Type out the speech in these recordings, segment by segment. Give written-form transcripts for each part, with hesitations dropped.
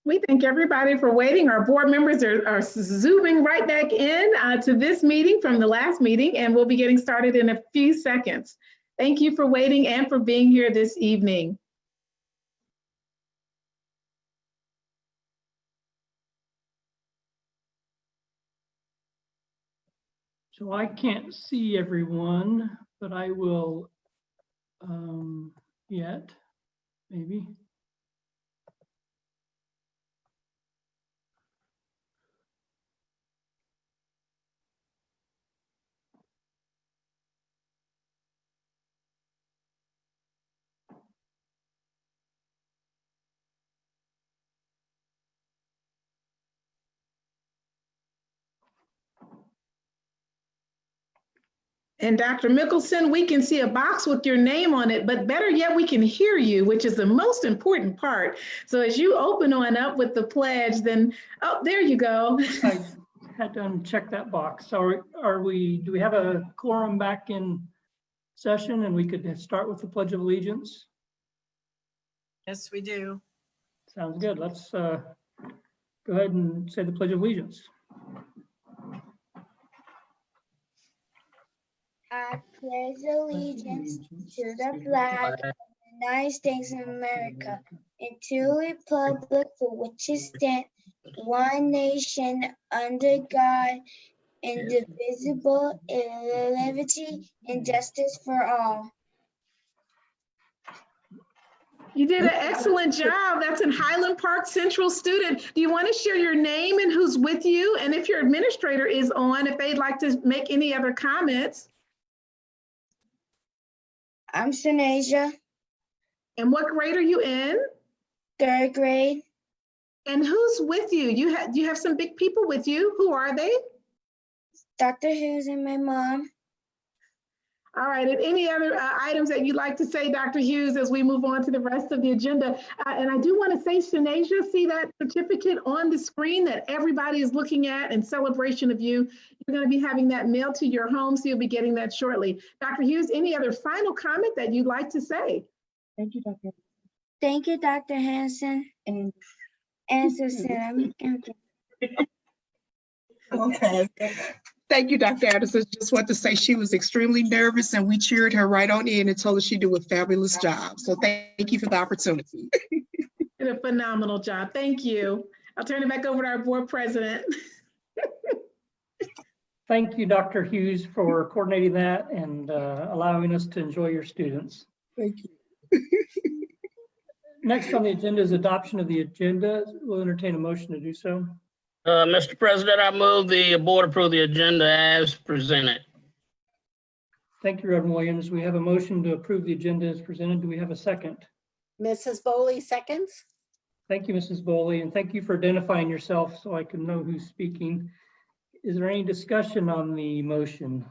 We thank everybody for waiting. Our board members are zooming right back in to this meeting from the last meeting, and we'll be getting started in a few seconds. Thank you for waiting and for being here this evening. So I can't see everyone, but I will yet, maybe. And Dr. Mickelson, we can see a box with your name on it, but better yet, we can hear you, which is the most important part. So as you open on up with the pledge, then, oh, there you go. I had to uncheck that box. So do we have a quorum back in session and we could start with the Pledge of Allegiance? Yes, we do. Sounds good. Let's go ahead and say the Pledge of Allegiance. I pledge allegiance to the flag of the United States of America and to the republic for which it stands, one nation under God, indivisible, in liberty and justice for all. You did an excellent job. That's an Highland Park Central student. Do you want to share your name and who's with you? And if your administrator is on, if they'd like to make any other comments. I'm Sanasia, And what grade are you in? 3rd grade. And who's with you? You have some big people with you. Who are they? Dr. Hughes and my mom. All right, and any other items that you'd like to say, Dr. Hughes, as we move on to the rest of the agenda? And I do want to say, Shanasia, see that certificate on the screen that everybody is looking at in celebration of you. You're going to be having that mailed to your home, so you'll be getting that shortly. Dr. Hughes, any other final comment that you'd like to say? Thank you, Dr. Thank you, Dr. Hanson. And Susan. Okay. Thank you, Dr. Addison. Just want to say she was extremely nervous and we cheered her right on in and told her she did a fabulous job. So thank you for the opportunity. Did a phenomenal job. Thank you. I'll turn it back over to our board president. Thank you, Dr. Hughes, for coordinating that and allowing us to enjoy your students. Thank you. Next on the agenda is adoption of the agenda. We'll entertain a motion to do so. Mr. President, I move the board approve the agenda as presented. Thank you, Reverend Williams. We have a motion to approve the agenda as presented. Do we have a second? Mrs. Bowley seconds. Thank you, Mrs. Bowley, and thank you for identifying yourself so I can know who's speaking. Is there any discussion on the motion?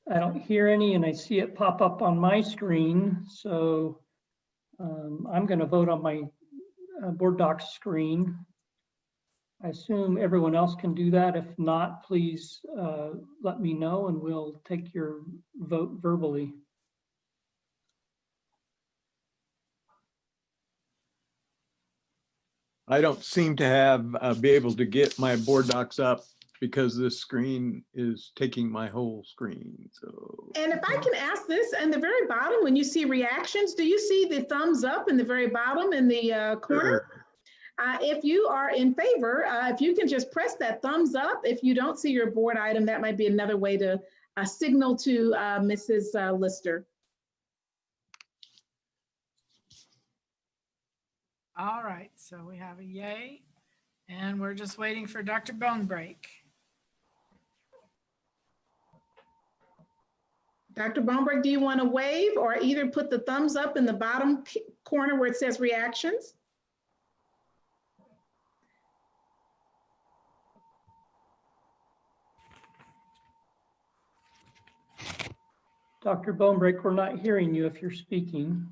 I don't hear any, and I see it pop up on my screen. So I'm going to vote on my board docs screen. I assume everyone else can do that. If not, please let me know and we'll take your vote verbally. I don't seem to have be able to get my board docs up because this screen is taking my whole screen. So, And if I can ask this, in the very bottom, when you see reactions, do you see the thumbs up in the very bottom in the corner? sure. If you are in favor, if you can just press that thumbs up. If you don't see your board item, that might be another way to signal to Mrs. Lister. All right, so we have a yay, and we're just waiting for Dr. Bonebreak. Dr. Bonebreak, do you want to wave or either put the thumbs up in the bottom corner where it says reactions? Dr. Bonebreak, we're not hearing you if you're speaking.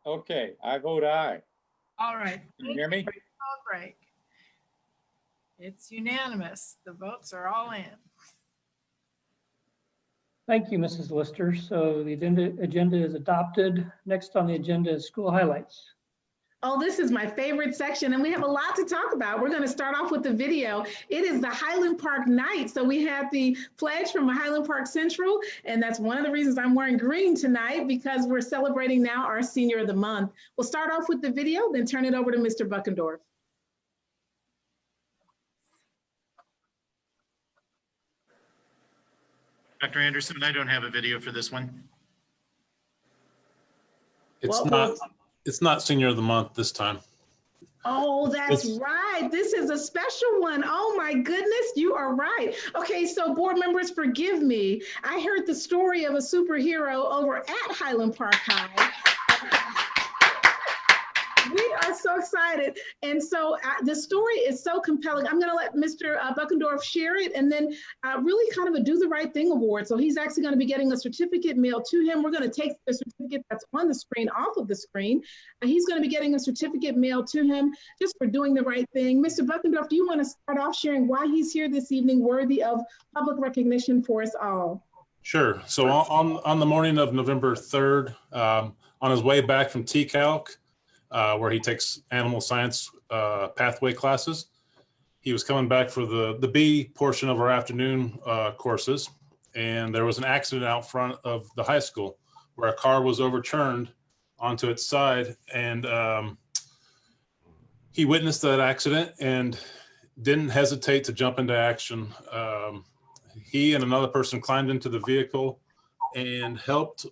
Okay, I vote aye. All right. Can you hear me? Bonebreak. It's unanimous. The votes are all in. Thank you, Mrs. Lister. So the agenda is adopted. Next on the agenda is school highlights. Oh, this is my favorite section, and we have a lot to talk about. We're going to start off with the video. It is the Highland Park night. So we have the pledge from Highland Park Central, and that's one of the reasons I'm wearing green tonight, because we're celebrating now our Senior of the Month. We'll start off with the video, then turn it over to Mr. Buckendorf. Dr. Anderson, I don't have a video for this one. It's not Senior of the Month this time. Oh, that's right. This is a special one. Oh my goodness, you are right. Okay, so board members, forgive me. I heard the story of a superhero over at Highland Park High. We are so excited. And so the story is so compelling. I'm going to let Mr. Buckendorf share it, and then really kind of a Do the Right Thing award. So he's actually going to be getting a certificate mailed to him. We're going to take the certificate that's on the screen off of the screen. And he's going to be getting a certificate mailed to him just for doing the right thing. Mr. Buckendorf, do you want to start off sharing why he's here this evening, worthy of public recognition for us all? Sure. So on the morning of November 3rd, on his way back from TCALC, where he takes animal science pathway classes, he was coming back for the B portion of our afternoon courses, and there was an accident out front of the high school where a car was overturned onto its side, and he witnessed that accident and didn't hesitate to jump into action. He and another person climbed into the vehicle and helped.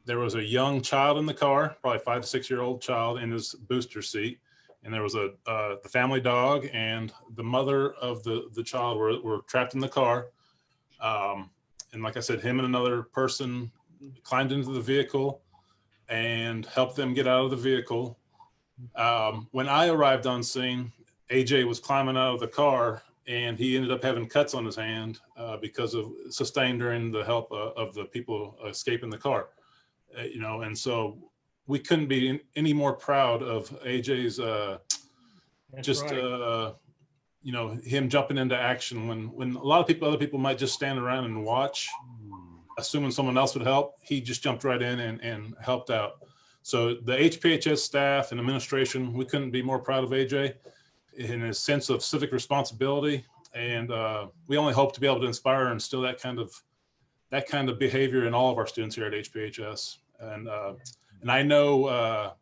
There was a young child in the car, probably 5 to 6 year old child in his booster seat. And there was the family dog and the mother of the child were trapped in the car. And like I said, him and another person climbed into the vehicle and helped them get out of the vehicle. When I arrived on scene, AJ was climbing out of the car, and he ended up having cuts on his hand because of sustained during the help of the people escaping the car. And so we couldn't be any more proud of AJ's him jumping into action when a lot of other people might just stand around and watch, assuming someone else would help. He just jumped right in and helped out. So the HPHS staff and administration, we couldn't be more proud of AJ in his sense of civic responsibility. And we only hope to be able to inspire and instill that kind of behavior in all of our students here at HPHS. And I know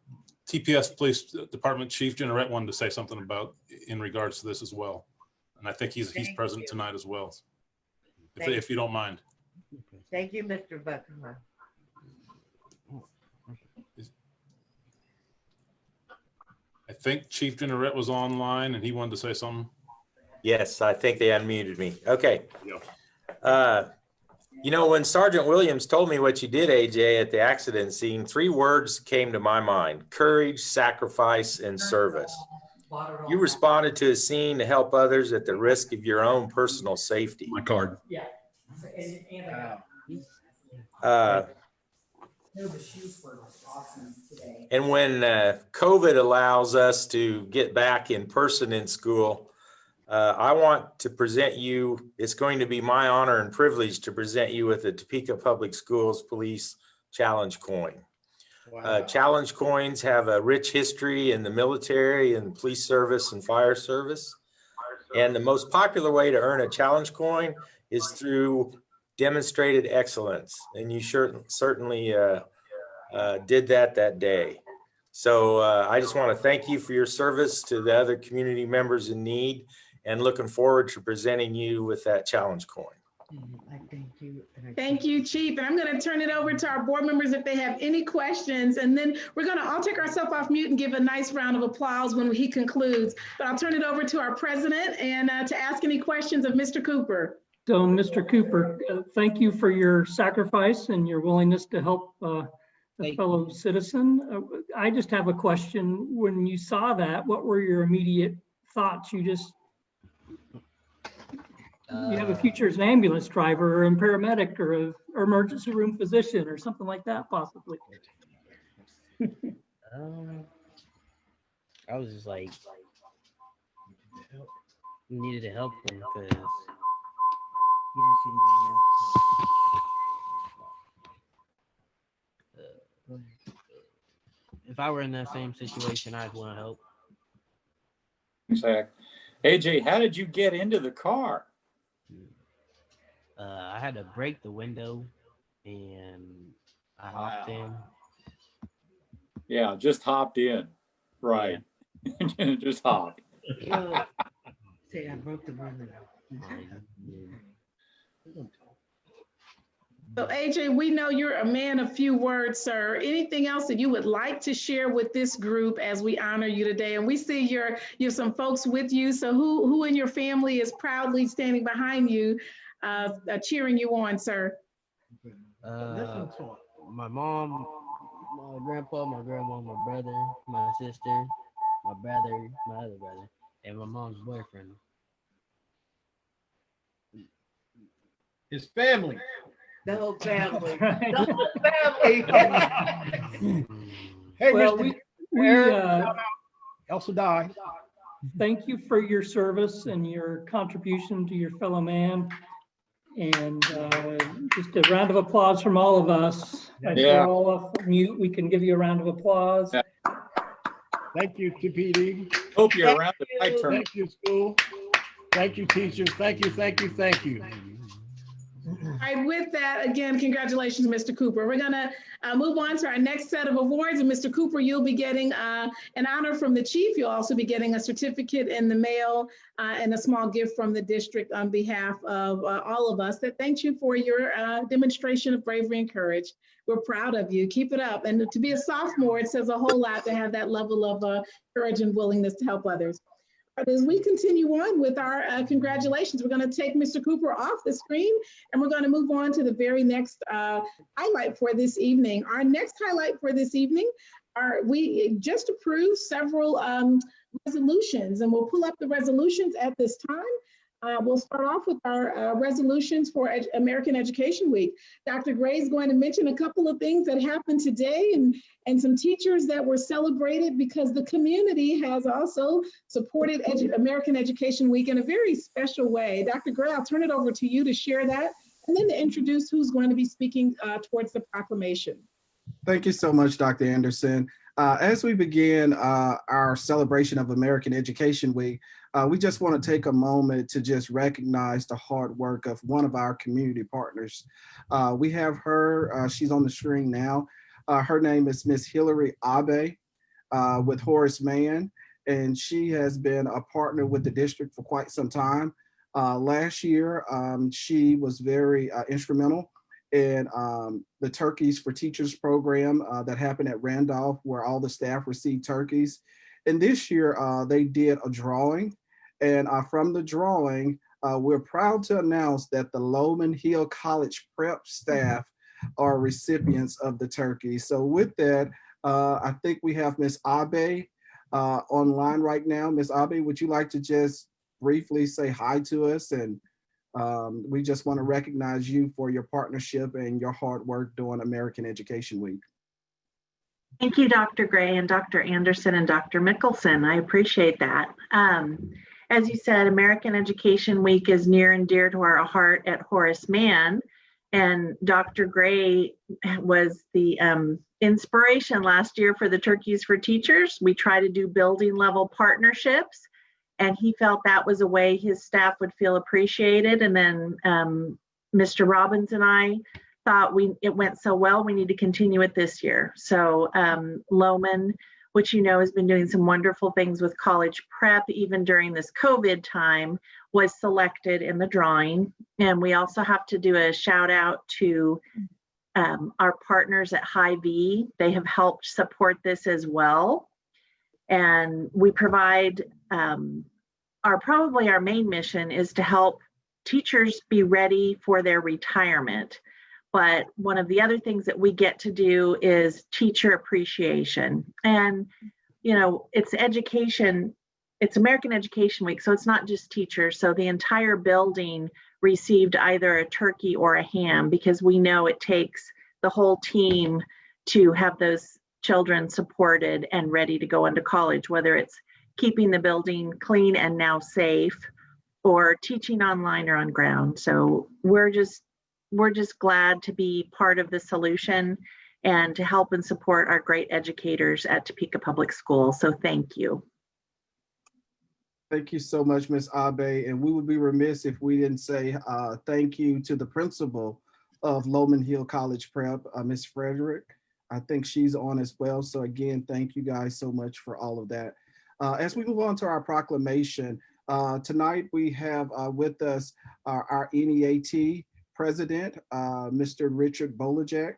TPS Police Department Chief Generette wanted to say something in regards to this as well. And I think he's present tonight as well, if you don't mind. Thank you, Mr. Buckner. I think Chief Generette was online and he wanted to say something. Yes, I think they unmuted me. Okay. When Sergeant Williams told me what you did, AJ, at the accident scene, 3 words came to my mind: courage, sacrifice, and service. You responded to a scene to help others at the risk of your own personal safety. My card. Yeah. And when COVID allows us to get back in person in school, I want to present you, it's going to be my honor and privilege to present you with the Topeka Public Schools Police Challenge Coin. Wow. Challenge coins have a rich history in the military and police service and fire service. And the most popular way to earn a challenge coin is through demonstrated excellence. And you certainly did that day. So I just want to thank you for your service to the other community members in need, and looking forward to presenting you with that challenge coin. Thank you, Chief. And I'm going to turn it over to our board members if they have any questions. And then we're going to all take ourselves off mute and give a nice round of applause when he concludes. But I'll turn it over to our president and to ask any questions of Mr. Cooper. So, Mr. Cooper, thank you for your sacrifice and your willingness to help a fellow citizen. I just have a question. When you saw that, what were your immediate thoughts? You have a future as an ambulance driver or a paramedic or an emergency room physician or something like that, possibly. I was just like, needed to help him because if I were in that same situation, I'd want to help. Exactly. AJ, how did you get into the car? I had to break the window and I hopped in. Yeah, just hopped in. Right. Yeah. Just hopped. Say I broke the window. So AJ, we know you're a man of few words, sir. Anything else that you would like to share with this group as we honor you today? And we see you have some folks with you. So who in your family is proudly standing behind you, cheering you on, sir? My mom, my grandpa, my grandma, my brother, my sister, my brother, my other brother, and my mom's boyfriend. His family. The whole family. The whole family. Hey, Well, Mr. Also die. Thank you for your service and your contribution to your fellow man. And just a round of applause from all of us. As we're all off mute, we can give you a round of applause. Yeah. Thank you, TPD. Hope you're around the right turn. Thank you, school. Thank you, teachers. Thank you, thank you, thank you. All right, with that, again, congratulations, Mr. Cooper. We're gonna move on to our next set of awards. And Mr. Cooper, you'll be getting an honor from the chief. You'll also be getting a certificate in the mail and a small gift from the district on behalf of all of us that thanks you for your demonstration of bravery and courage. We're proud of you. Keep it up. And to be a sophomore, it says a whole lot to have that level of courage and willingness to help others. As we continue on with our congratulations, we're going to take Mr. Cooper off the screen and we're going to move on to the very next highlight for this evening. Our next highlight for this evening we just approved several resolutions, and we'll pull up the resolutions at this time. We'll start off with our resolutions for American Education Week. Dr. Gray is going to mention a couple of things that happened today and some teachers that were celebrated because the community has also supported American Education Week in a very special way. Dr. Gray, I'll turn it over to you to share that and then to introduce who's going to be speaking towards the proclamation. Thank you so much, Dr. Anderson. As we begin our celebration of American Education Week, we just want to take a moment to just recognize the hard work of one of our community partners. We have her, she's on the screen now. Her name is Miss Hillary Abe with Horace Mann, and she has been a partner with the district for quite some time. Last year, she was very instrumental in the Turkeys for Teachers program that happened at Randolph, where all the staff received turkeys. And this year, they did a drawing. And from the drawing, we're proud to announce that the Lowman Hill College prep staff are recipients of the turkey. So with that, I think we have Ms. Abe online right now. Ms. Abe, would you like to just briefly say hi to us? And we just want to recognize you for your partnership and your hard work during American Education Week. Thank you, Dr. Gray and Dr. Anderson and Dr. Mickelson. I appreciate that. As you said, American Education Week is near and dear to our heart at Horace Mann, and Dr. Gray was the inspiration last year for the Turkeys for Teachers. We try to do building level partnerships, and he felt that was a way his staff would feel appreciated. And then Mr. Robbins and I thought it went so well, we need to continue it this year. So Lowman, which you know has been doing some wonderful things with college prep, even during this COVID time, was selected in the drawing. And we also have to do a shout out to our partners at Hy-Vee. They have helped support this as well. And we provide, probably our main mission is to help teachers be ready for their retirement. But one of the other things that we get to do is teacher appreciation. And, you know, it's education, it's American Education Week, so it's not just teachers. So the entire building received either a turkey or a ham, because we know it takes the whole team to have those children supported and ready to go into college, whether it's keeping the building clean and now safe, or teaching online or on ground. So we're just glad to be part of the solution and to help and support our great educators at Topeka Public Schools. So thank you. Thank you so much, Ms. Abe. And we would be remiss if we didn't say thank you to the principal of Lowman Hill College Prep, Ms. Frederick. I think she's on as well. So again, thank you guys so much for all of that. As we move on to our proclamation, tonight we have with us our NEAT president, Mr. Richard Bolajek,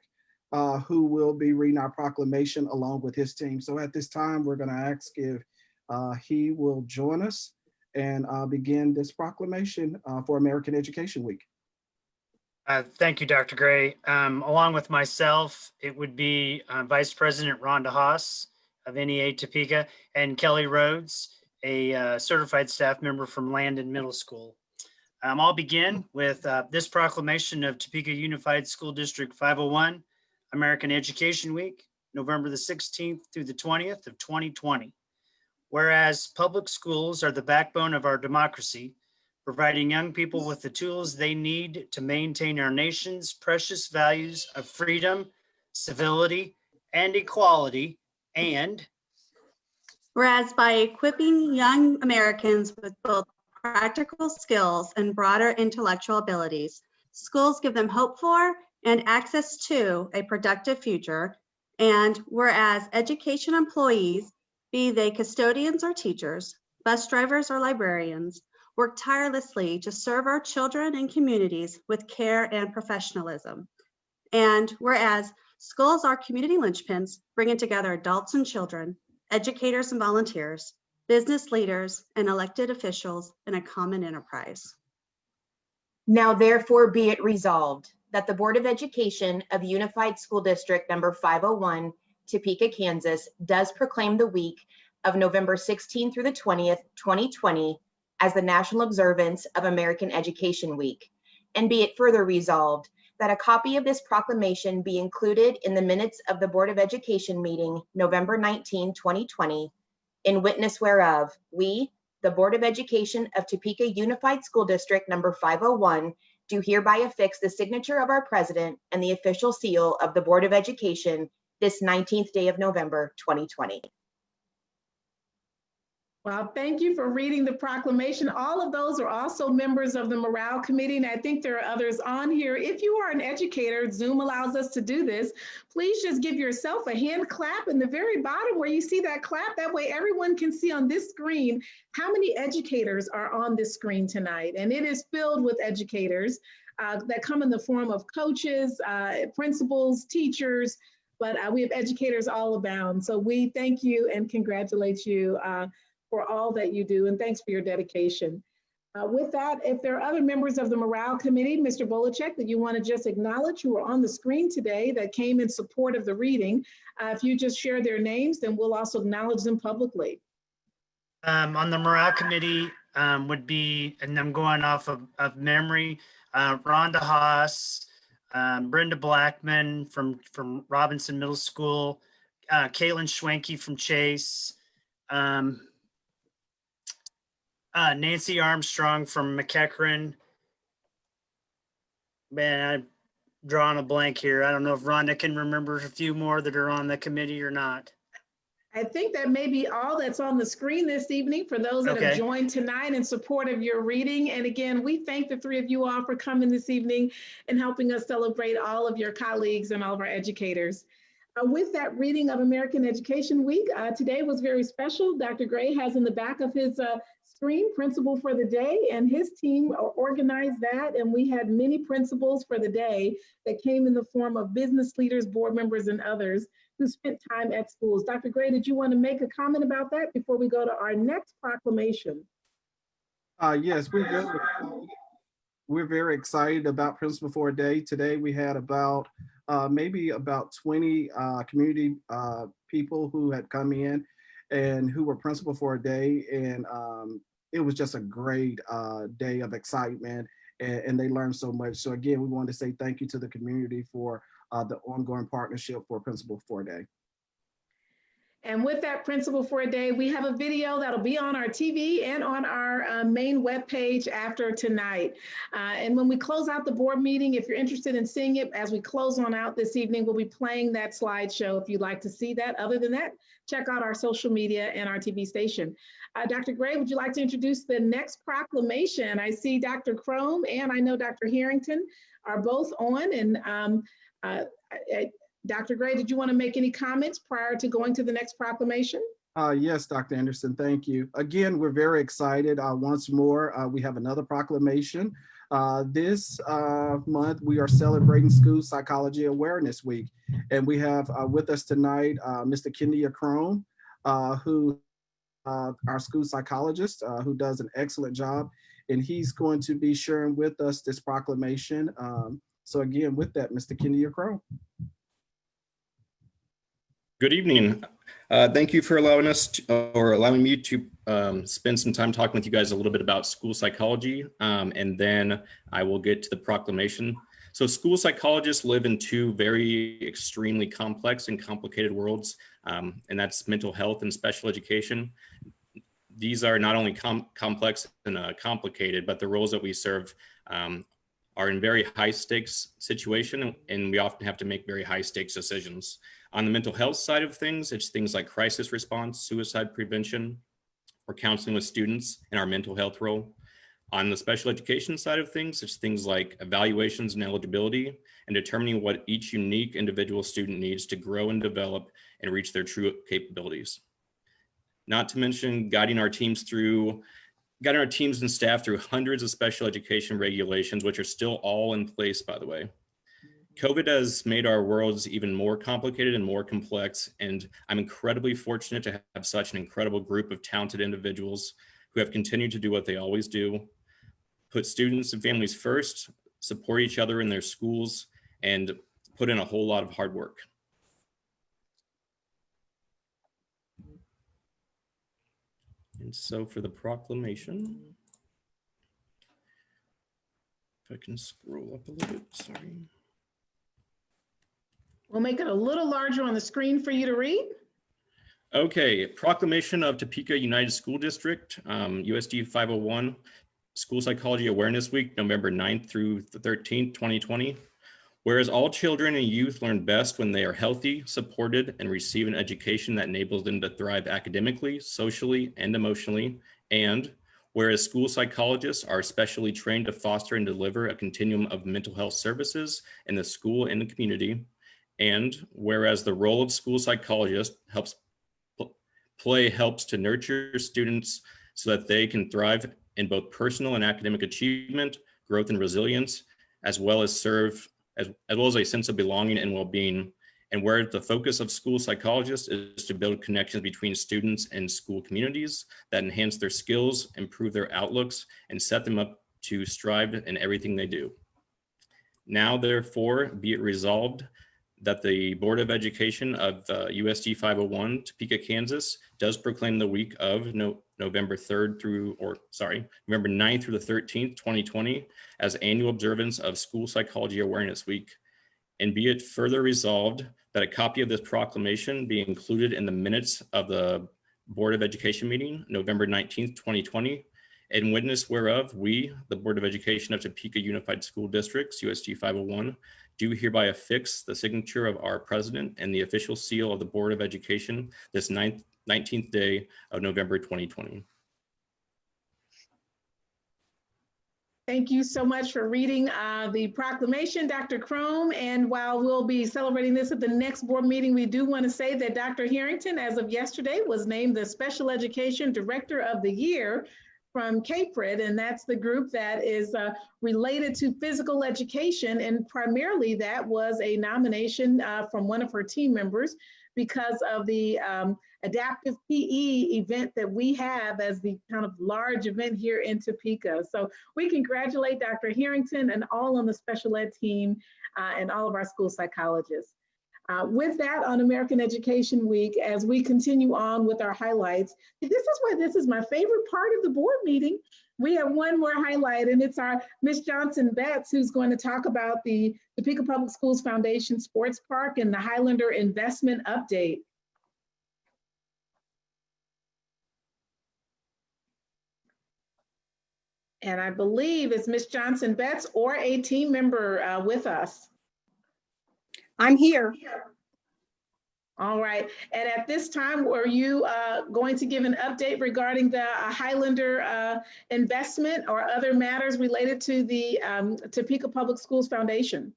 who will be reading our proclamation along with his team. So at this time, we're going to ask if he will join us and begin this proclamation for American Education Week. Thank you, Dr. Gray. Along with myself, it would be Vice President Rhonda Haas of NEA Topeka and Kelly Rhodes, a certified staff member from Landon Middle School. I'll begin with this proclamation of Topeka Unified School District 501, American Education Week, November the 16th through the 20th of 2020. Whereas public schools are the backbone of our democracy, providing young people with the tools they need to maintain our nation's precious values of freedom, civility, and equality, and whereas by equipping young Americans with both practical skills and broader intellectual abilities, schools give them hope for and access to a productive future, and whereas education employees, be they custodians or teachers, bus drivers or librarians, work tirelessly to serve our children and communities with care and professionalism. And whereas schools are community linchpins, bringing together adults and children, educators and volunteers, business leaders and elected officials in a common enterprise. Now therefore be it resolved that the Board of Education of Unified School District number 501, Topeka, Kansas, does proclaim the week of November 16th through the 20th, 2020 as the National Observance of American Education Week. And be it further resolved that a copy of this proclamation be included in the minutes of the Board of Education meeting November 19, 2020, in witness whereof we, the Board of Education of Topeka Unified School District number 501, do hereby affix the signature of our president and the official seal of the Board of Education this 19th day of November, 2020. Well, thank you for reading the proclamation. All of those are also members of the Morale Committee, and I think there are others on here. If you are an educator, Zoom allows us to do this. Please just give yourself a hand clap in the very bottom where you see that clap. That way everyone can see on this screen how many educators are on this screen tonight. And it is filled with educators that come in the form of coaches, principals, teachers, but we have educators all abound. So we thank you and congratulate you for all that you do, and thanks for your dedication. With that, if there are other members of the Morale Committee, Mr. Bolachek, that you want to just acknowledge who are on the screen today that came in support of the reading, if you just share their names, then we'll also acknowledge them publicly. On the Morale Committee would be, and I'm going off of memory, Rhonda Haas, Brenda Blackman from Robinson Middle School, Caitlin Schwenke from Chase, Nancy Armstrong from McEachran. Man, I'm drawing a blank here. I don't know if Rhonda can remember a few more that are on the committee or not. I think that may be all that's on the screen this evening for those that have joined tonight in support of your reading. And again, we thank the three of you all for coming this evening and helping us celebrate all of your colleagues and all of our educators. With that reading of American Education Week, today was very special. Dr. Gray has in the back of his screen Principal for the Day, and his team organized that, and we had many principals for the day that came in the form of business leaders, board members, and others who spent time at schools. Dr. Gray, did you want to make a comment about that before we go to our next proclamation? Yes, we're very excited about Principal for a Day. Today we had about maybe about 20 community people who had come in and who were principal for a day. And it was just a great day of excitement, and they learned so much. So again, we wanted to say thank you to the community for the ongoing partnership for Principal for a Day. And with that principal for a day, we have a video that'll be on our TV and on our main webpage after tonight. And when we close out the board meeting, if you're interested in seeing it, as we close on out this evening, we'll be playing that slideshow if you'd like to see that. Other than that, check out our social media and our TV station. Dr. Gray, would you like to introduce the next proclamation? I see Dr. Chrome and I know Dr. Harrington are both on. And Dr. Gray, did you want to make any comments prior to going to the next proclamation? Yes, Dr. Anderson, thank you. Again, we're very excited. Once more, we have another proclamation. This month, we are celebrating School Psychology Awareness Week. And we have with us tonight, Mr. Kenya Crone, who our school psychologist, who does an excellent job. And he's going to be sharing with us this proclamation. So again, with that, Mr. Kenya Crone. Good evening. Thank you for allowing me to spend some time talking with you guys a little bit about school psychology, and then I will get to the proclamation. So school psychologists live in two very extremely complex and complicated worlds, and that's mental health and special education. These are not only complex and complicated, but the roles that we serve are in very high stakes situation, and we often have to make very high stakes decisions. On the mental health side of things, it's things like crisis response, suicide prevention, or counseling with students in our mental health role. On the special education side of things, it's things like evaluations and eligibility and determining what each unique individual student needs to grow and develop and reach their true capabilities. Not to mention guiding our teams and staff through hundreds of special education regulations, which are still all in place, by the way. COVID has made our worlds even more complicated and more complex, and I'm incredibly fortunate to have such an incredible group of talented individuals who have continued to do what they always do, put students and families first, support each other in their schools, and put in a whole lot of hard work. And so for the proclamation, if I can scroll up a little bit, sorry. We'll make it a little larger on the screen for you to read. Okay, proclamation of Topeka United School District, USD 501, School Psychology Awareness Week, November 9th through the 13th, 2020. Whereas all children and youth learn best when they are healthy, supported, and receive an education that enables them to thrive academically, socially, and emotionally. And whereas school psychologists are specially trained to foster and deliver a continuum of mental health services in the school and the community. And whereas the role of school psychologist helps to nurture students so that they can thrive in both personal and academic achievement, growth and resilience, as well as a sense of belonging and well-being. And where the focus of school psychologists is to build connections between students and school communities that enhance their skills, improve their outlooks, and set them up to strive in everything they do. Now, therefore, be it resolved that the Board of Education of USD 501, Topeka, Kansas, does proclaim the week of November 9th through the 13th, 2020, as annual observance of School Psychology Awareness Week. And be it further resolved that a copy of this proclamation be included in the minutes of the Board of Education meeting, November 19th, 2020, in witness whereof we, the Board of Education of Topeka Unified School Districts, USD 501, do hereby affix the signature of our president and the official seal of the Board of Education this 19th day of November 2020. Thank you so much for reading the proclamation, Dr. Crome. And while we'll be celebrating this at the next board meeting, we do want to say that Dr. Harrington, as of yesterday, was named the Special Education Director of the Year from CAPRED, and that's the group that is related to physical education. And primarily that was a nomination from one of her team members because of the adaptive PE event that we have as the kind of large event here in Topeka. So we congratulate Dr. Harrington and all on the special ed team and all of our school psychologists. With that, on American Education Week, as we continue on with our highlights, this is my favorite part of the board meeting. We have one more highlight, and it's our Ms. Johnson-Betts, who's going to talk about the Topeka Public Schools Foundation Sports Park and the Highlander Investment Update. And I believe it's Ms. Johnson-Betts or a team member with us. I'm here. All right. And at this time, were you going to give an update regarding the Highlander investment or other matters related to the Topeka Public Schools Foundation?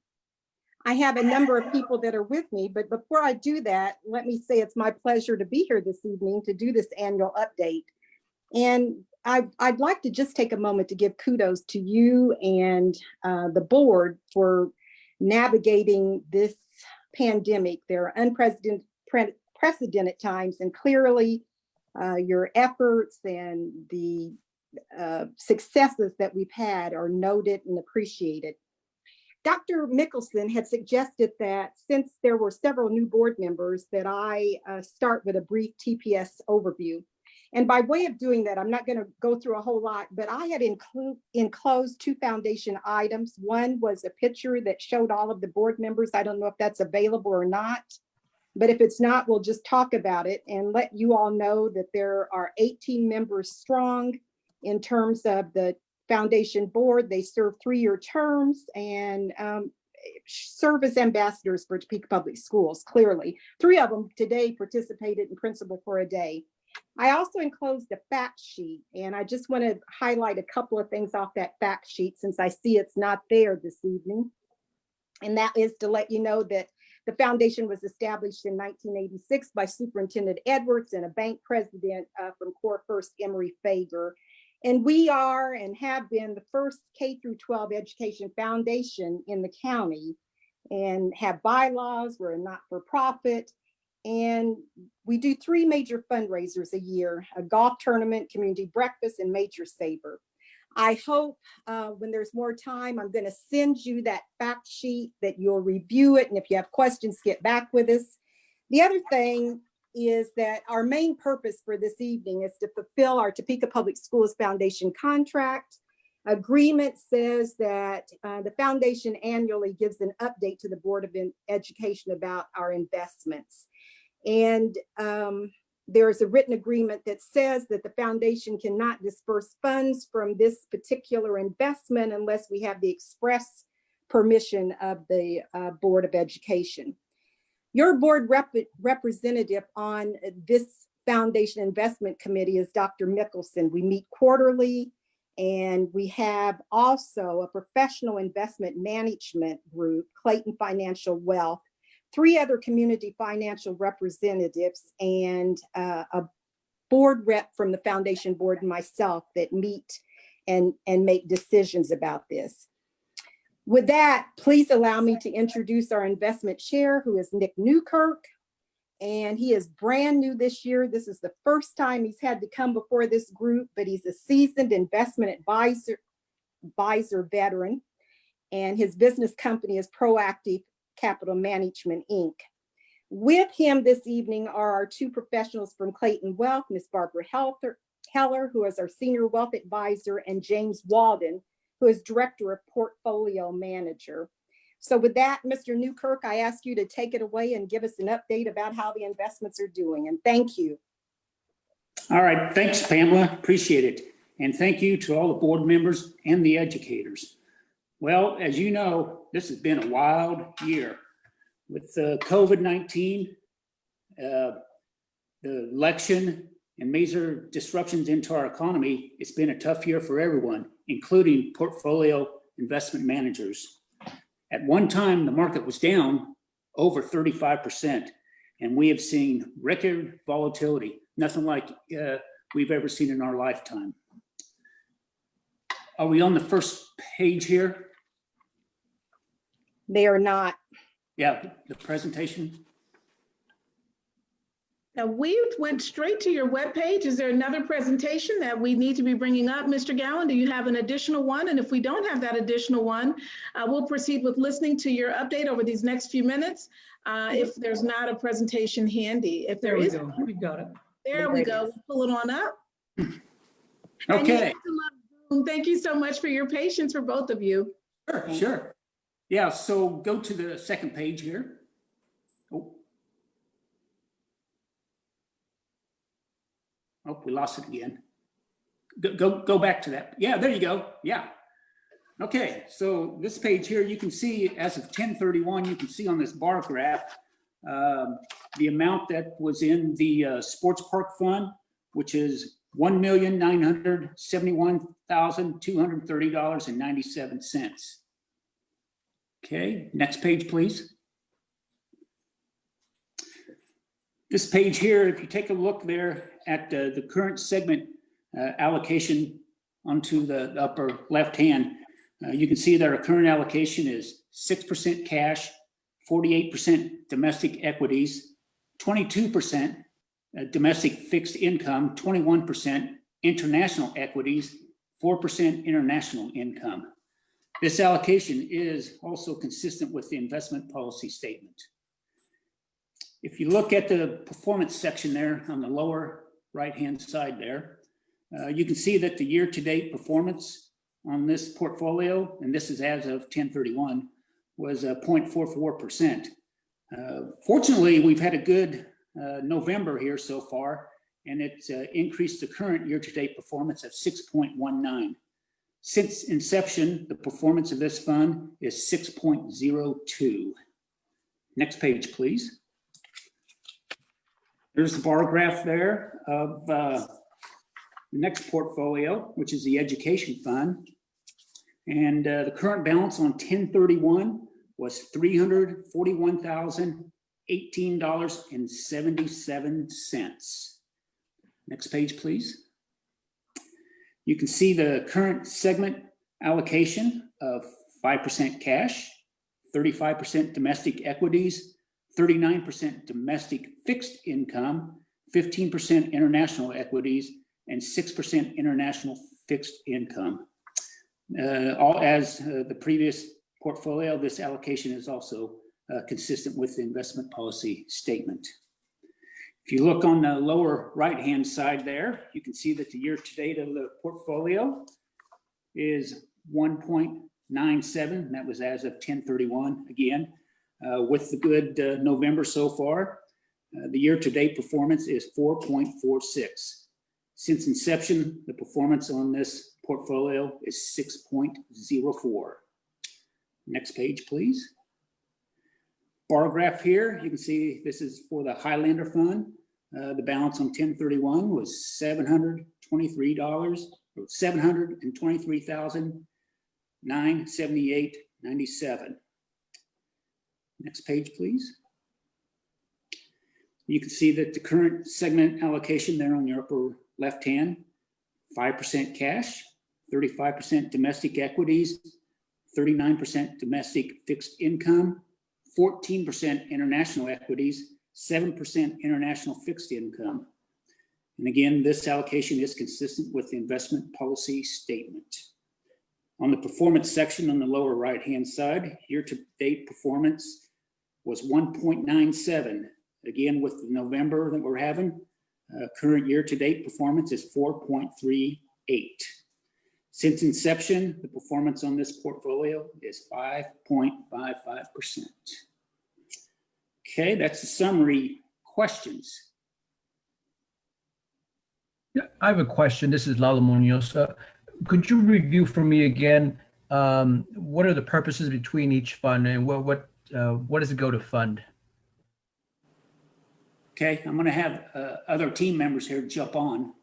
I have a number of people that are with me, but before I do that, let me say it's my pleasure to be here this evening to do this annual update. And I'd like to just take a moment to give kudos to you and the board for navigating this pandemic. There are unprecedented times, and clearly your efforts and the successes that we've had are noted and appreciated. Dr. Mickelson had suggested that since there were several new board members that I start with a brief TPS overview. And by way of doing that, I'm not going to go through a whole lot, but I had enclosed two foundation items. One was a picture that showed all of the board members. I don't know if that's available or not, but if it's not, we'll just talk about it and let you all know that there are 18 members strong in terms of the foundation board. They serve 3-year terms and serve as ambassadors for Topeka Public Schools, clearly. 3 of them today participated in Principal for a Day. I also enclosed a fact sheet, and I just want to highlight a couple of things off that fact sheet since I see it's not there this evening. And that is to let you know that the foundation was established in 1986 by Superintendent Edwards and a bank president from Core First, Emory Fager. And we are and have been the first K-12 education foundation in the county and have bylaws. We're a not-for-profit. And we do 3 major fundraisers a year: a golf tournament, community breakfast, and Major Saver. I hope when there's more time, I'm going to send you that fact sheet, that you'll review it. And if you have questions, get back with us. The other thing is that our main purpose for this evening is to fulfill our Topeka Public Schools Foundation contract. Agreement says that the foundation annually gives an update to the Board of Education about our investments. And there is a written agreement that says that the foundation cannot disperse funds from this particular investment unless we have the express permission of the Board of Education. Your board representative on this Foundation Investment Committee is Dr. Mickelson. We meet quarterly, and we have also a professional investment management group, Clayton Financial Wealth, 3 other community financial representatives, and a board rep from the foundation board and myself that meet and make decisions about this. With that, please allow me to introduce our investment chair, who is Nick Newkirk, and he is brand new this year. This is the first time he's had to come before this group, but he's a seasoned investment advisor veteran, and his business company is Proactive Capital Management, Inc. With him this evening are our 2 professionals from Clayton Wealth, Ms. Barbara Heller, who is our Senior Wealth Advisor, and James Walden, who is Director of Portfolio Manager. So with that, Mr. Newkirk, I ask you to take it away and give us an update about how the investments are doing, and thank you. All right, thanks, Pamela, appreciate it. And thank you to all the board members and the educators. Well, as you know, this has been a wild year with COVID-19, the election, and major disruptions into our economy. It's been a tough year for everyone, including portfolio investment managers. At one time, the market was down over 35%, and we have seen record volatility, nothing like we've ever seen in our lifetime. Are we on the first page here? They are not. Yeah, the presentation. Now, we went straight to your webpage. Is there another presentation that we need to be bringing up? Mr. Gowan, do you have an additional one? And if we don't have that additional one, we'll proceed with listening to your update over these next few minutes. If there's not a presentation handy, if there is, we got it. There we go. We'll pull it on up. Okay. Thank you so much for your patience for both of you. Sure. Yeah, so go to the second page here. Oh, we lost it again. Go back to that. Yeah, there you go. Yeah. Okay, so this page here, you can see as of 10/31, you can see on this bar graph the amount that was in the sports park fund, which is $1,971,230.97. Okay, next page, please. This page here, if you take a look there at the current segment allocation onto the upper left hand, you can see that our current allocation is 6% cash, 48% domestic equities, 22% domestic fixed income, 21% international equities, 4% international income. This allocation is also consistent with the investment policy statement. If you look at the performance section there on the lower right-hand side there, you can see that the year-to-date performance on this portfolio, and this is as of 10/31, was 0.44%. Fortunately, we've had a good November here so far, and it's increased the current year-to-date performance of 6.19. Since inception, the performance of this fund is 6.02. Next page, please. There's the bar graph there of the next portfolio, which is the education fund. And the current balance on 10/31 was $341,018.77. Next page, please. You can see the current segment allocation of 5% cash, 35% domestic equities, 39% domestic fixed income, 15% international equities, and 6% international fixed income. All as the previous portfolio, this allocation is also consistent with the investment policy statement. If you look on the lower right-hand side there, you can see that the year-to-date of the portfolio is 1.97. That was as of 10/31 again. With the good November so far, the year-to-date performance is 4.46. Since inception, the performance on this portfolio is 6.04. Next page, please. Bar graph here, you can see this is for the Highlander Fund. The balance on 10/31 was $723,978.97. Next page, please. You can see that the current segment allocation there on your upper left hand, 5% cash, 35% domestic equities, 39% domestic fixed income, 14% international equities, 7% international fixed income. And again, this allocation is consistent with the investment policy statement. On the performance section on the lower right-hand side, year-to-date performance was 1.97. Again, with the November that we're having, current year-to-date performance is 4.38. Since inception, the performance on this portfolio is 5.55%. Okay, that's the summary. Questions? Yeah, I have a question. This is Lalo Munoz. Could you review for me again, what are the purposes between each fund and what does it go to fund? Okay, I'm going to have other team members here jump on.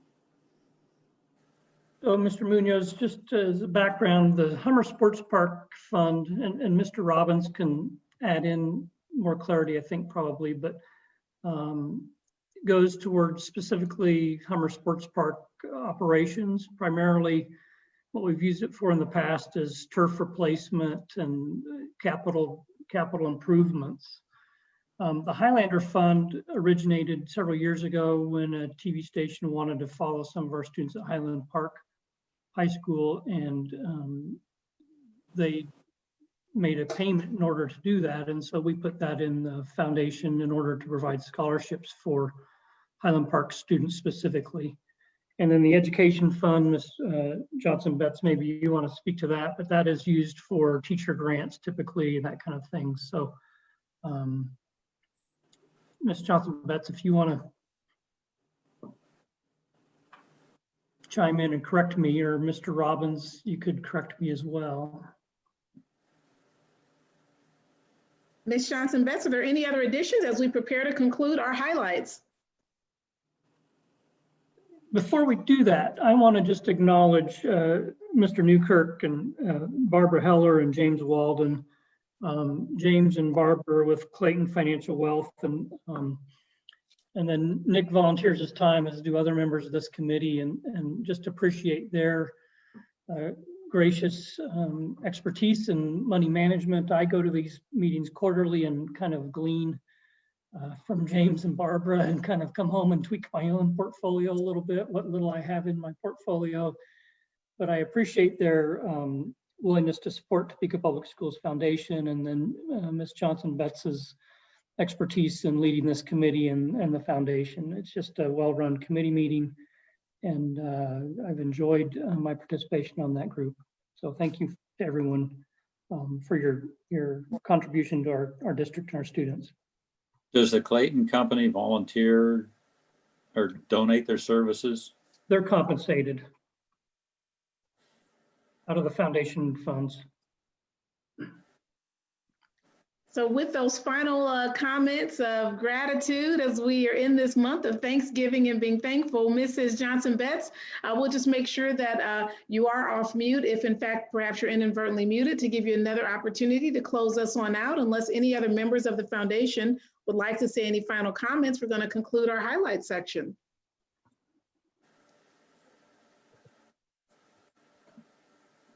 So, Mr. Munoz, just as a background, the Hummer Sports Park Fund, and Mr. Robbins can add in more clarity, I think, probably, but goes towards specifically Hummer Sports Park operations. Primarily, what we've used it for in the past is turf replacement and capital improvements. The Highlander Fund originated several years ago when a TV station wanted to follow some of our students at Highland Park High School, and they made a payment in order to do that. And so we put that in the foundation in order to provide scholarships for Highland Park students specifically. And then the education fund, Ms. Johnson-Betts, maybe you want to speak to that, but that is used for teacher grants typically, and that kind of thing. So Ms. Johnson-Betts, if you want to. chime in and correct me, or Mr. Robbins, you could correct me as well. Ms. Johnson-Betts, are there any other additions as we prepare to conclude our highlights? Before we do that, I want to just acknowledge Mr. Newkirk and Barbara Heller and James Walden. James and Barbara with Clayton Financial Wealth, and then Nick volunteers his time, as do other members of this committee, and just appreciate their gracious expertise in money management. I go to these meetings quarterly and kind of glean from James and Barbara, and kind of come home and tweak my own portfolio a little bit, what little I have in my portfolio. But I appreciate their willingness to support Topeka Public Schools Foundation, and then Ms. Johnson-Betts' expertise in leading this committee and the foundation. It's just a well-run committee meeting, and I've enjoyed my participation on that group. So thank you to everyone for your contribution to our district and our students. Does the Clayton Company volunteer or donate their services? They're compensated out of the foundation funds. So with those final comments of gratitude, as we are in this month of Thanksgiving and being thankful, Mrs. Johnson-Betts, we'll just make sure that you are off mute, if in fact perhaps you're inadvertently muted, to give you another opportunity to close us on out. Unless any other members of the foundation would like to say any final comments, we're going to conclude our highlight section.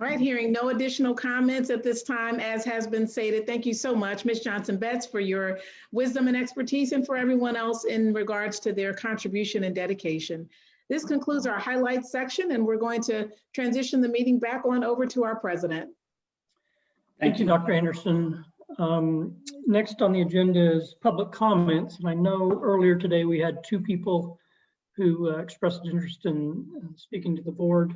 All right, hearing no additional comments at this time, as has been stated, thank you so much, Ms. Johnson-Betts, for your wisdom and expertise, and for everyone else in regards to their contribution and dedication. This concludes our highlights section, and we're going to transition the meeting back on over to our president. Thank you, Dr. Anderson. Next on the agenda is public comments, and I know earlier today we had two people who expressed interest in speaking to the board,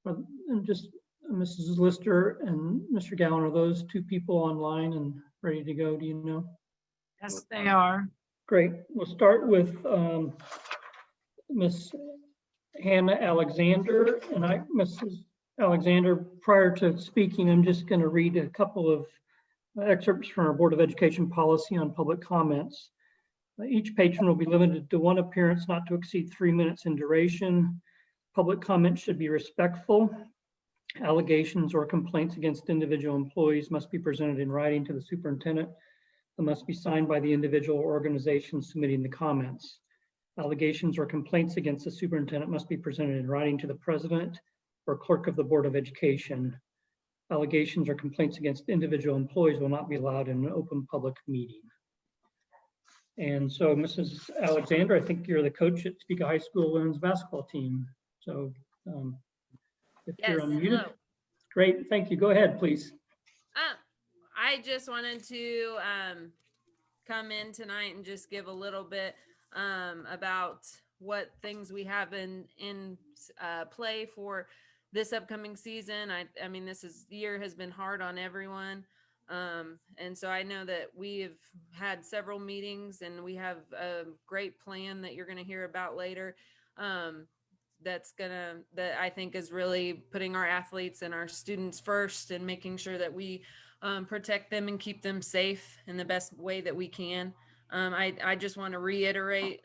and just Mrs. Lister and Mr. Gowan, are those two people online and ready to go? Do you know? Yes, they are. Great. We'll start with Miss Hannah Alexander. And Mrs. Alexander, prior to speaking, I'm just going to read a couple of excerpts from our Board of Education policy on public comments. Each patron will be limited to one appearance, not to exceed 3 minutes in duration. Public comment should be respectful. Allegations or complaints against individual employees must be presented in writing to the superintendent and must be signed by the individual or organization submitting the comments. Allegations or complaints against the superintendent must be presented in writing to the president or clerk of the Board of Education. Allegations or complaints against individual employees will not be allowed in an open public meeting. And so, Mrs. Alexander, I think you're the coach at Topeka High School women's basketball team. So if you're unmuted. Hello. Great, thank you. Go ahead, please. I just wanted to come in tonight and just give a little bit about what things we have in play for this upcoming season. I mean, year has been hard on everyone. And so I know that we've had several meetings and we have a great plan that you're going to hear about later. That I think is really putting our athletes and our students first and making sure that we protect them and keep them safe in the best way that we can. I just want to reiterate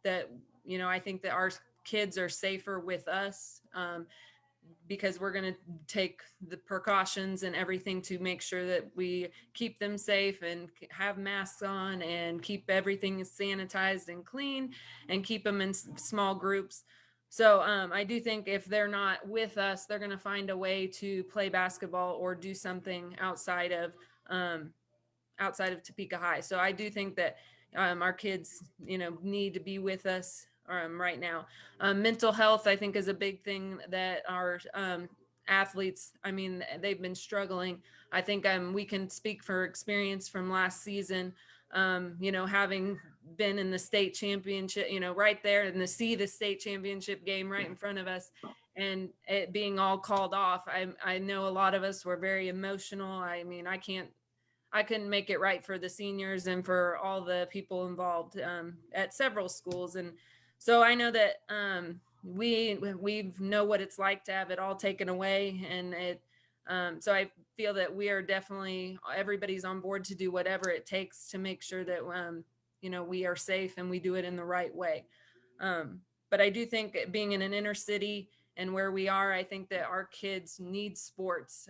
that, I think that our kids are safer with us because we're going to take the precautions and everything to make sure that we keep them safe and have masks on and keep everything sanitized and clean and keep them in small groups. So I do think if they're not with us, they're going to find a way to play basketball or do something outside of Topeka High. So I do think that our kids, need to be with us right now. Mental health, I think, is a big thing that our athletes, they've been struggling. I think we can speak for experience from last season. Having been in the state championship, right there and to see the state championship game right in front of us and it being all called off. I know a lot of us were very emotional. I couldn't make it right for the seniors and for all the people involved at several schools. And so I know that we know what it's like to have it all taken away, and so I feel that we are definitely, everybody's on board to do whatever it takes to make sure that we are safe and we do it in the right way. But I do think being in an inner city and where we are, I think that our kids need sports.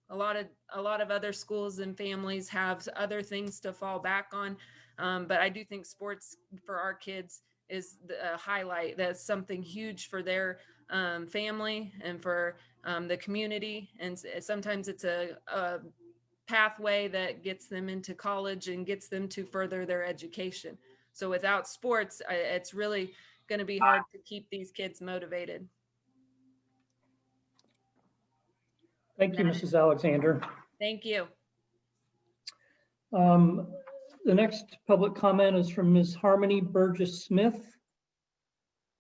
A lot of other schools and families have other things to fall back on, but I do think sports for our kids is a highlight. That's something huge for their family and for the community. And sometimes it's a pathway that gets them into college and gets them to further their education. So without sports, it's really going to be hard to keep these kids motivated. Thank you, Mrs. Alexander. Thank you. The next public comment is from Ms. Harmony Burgess Smith.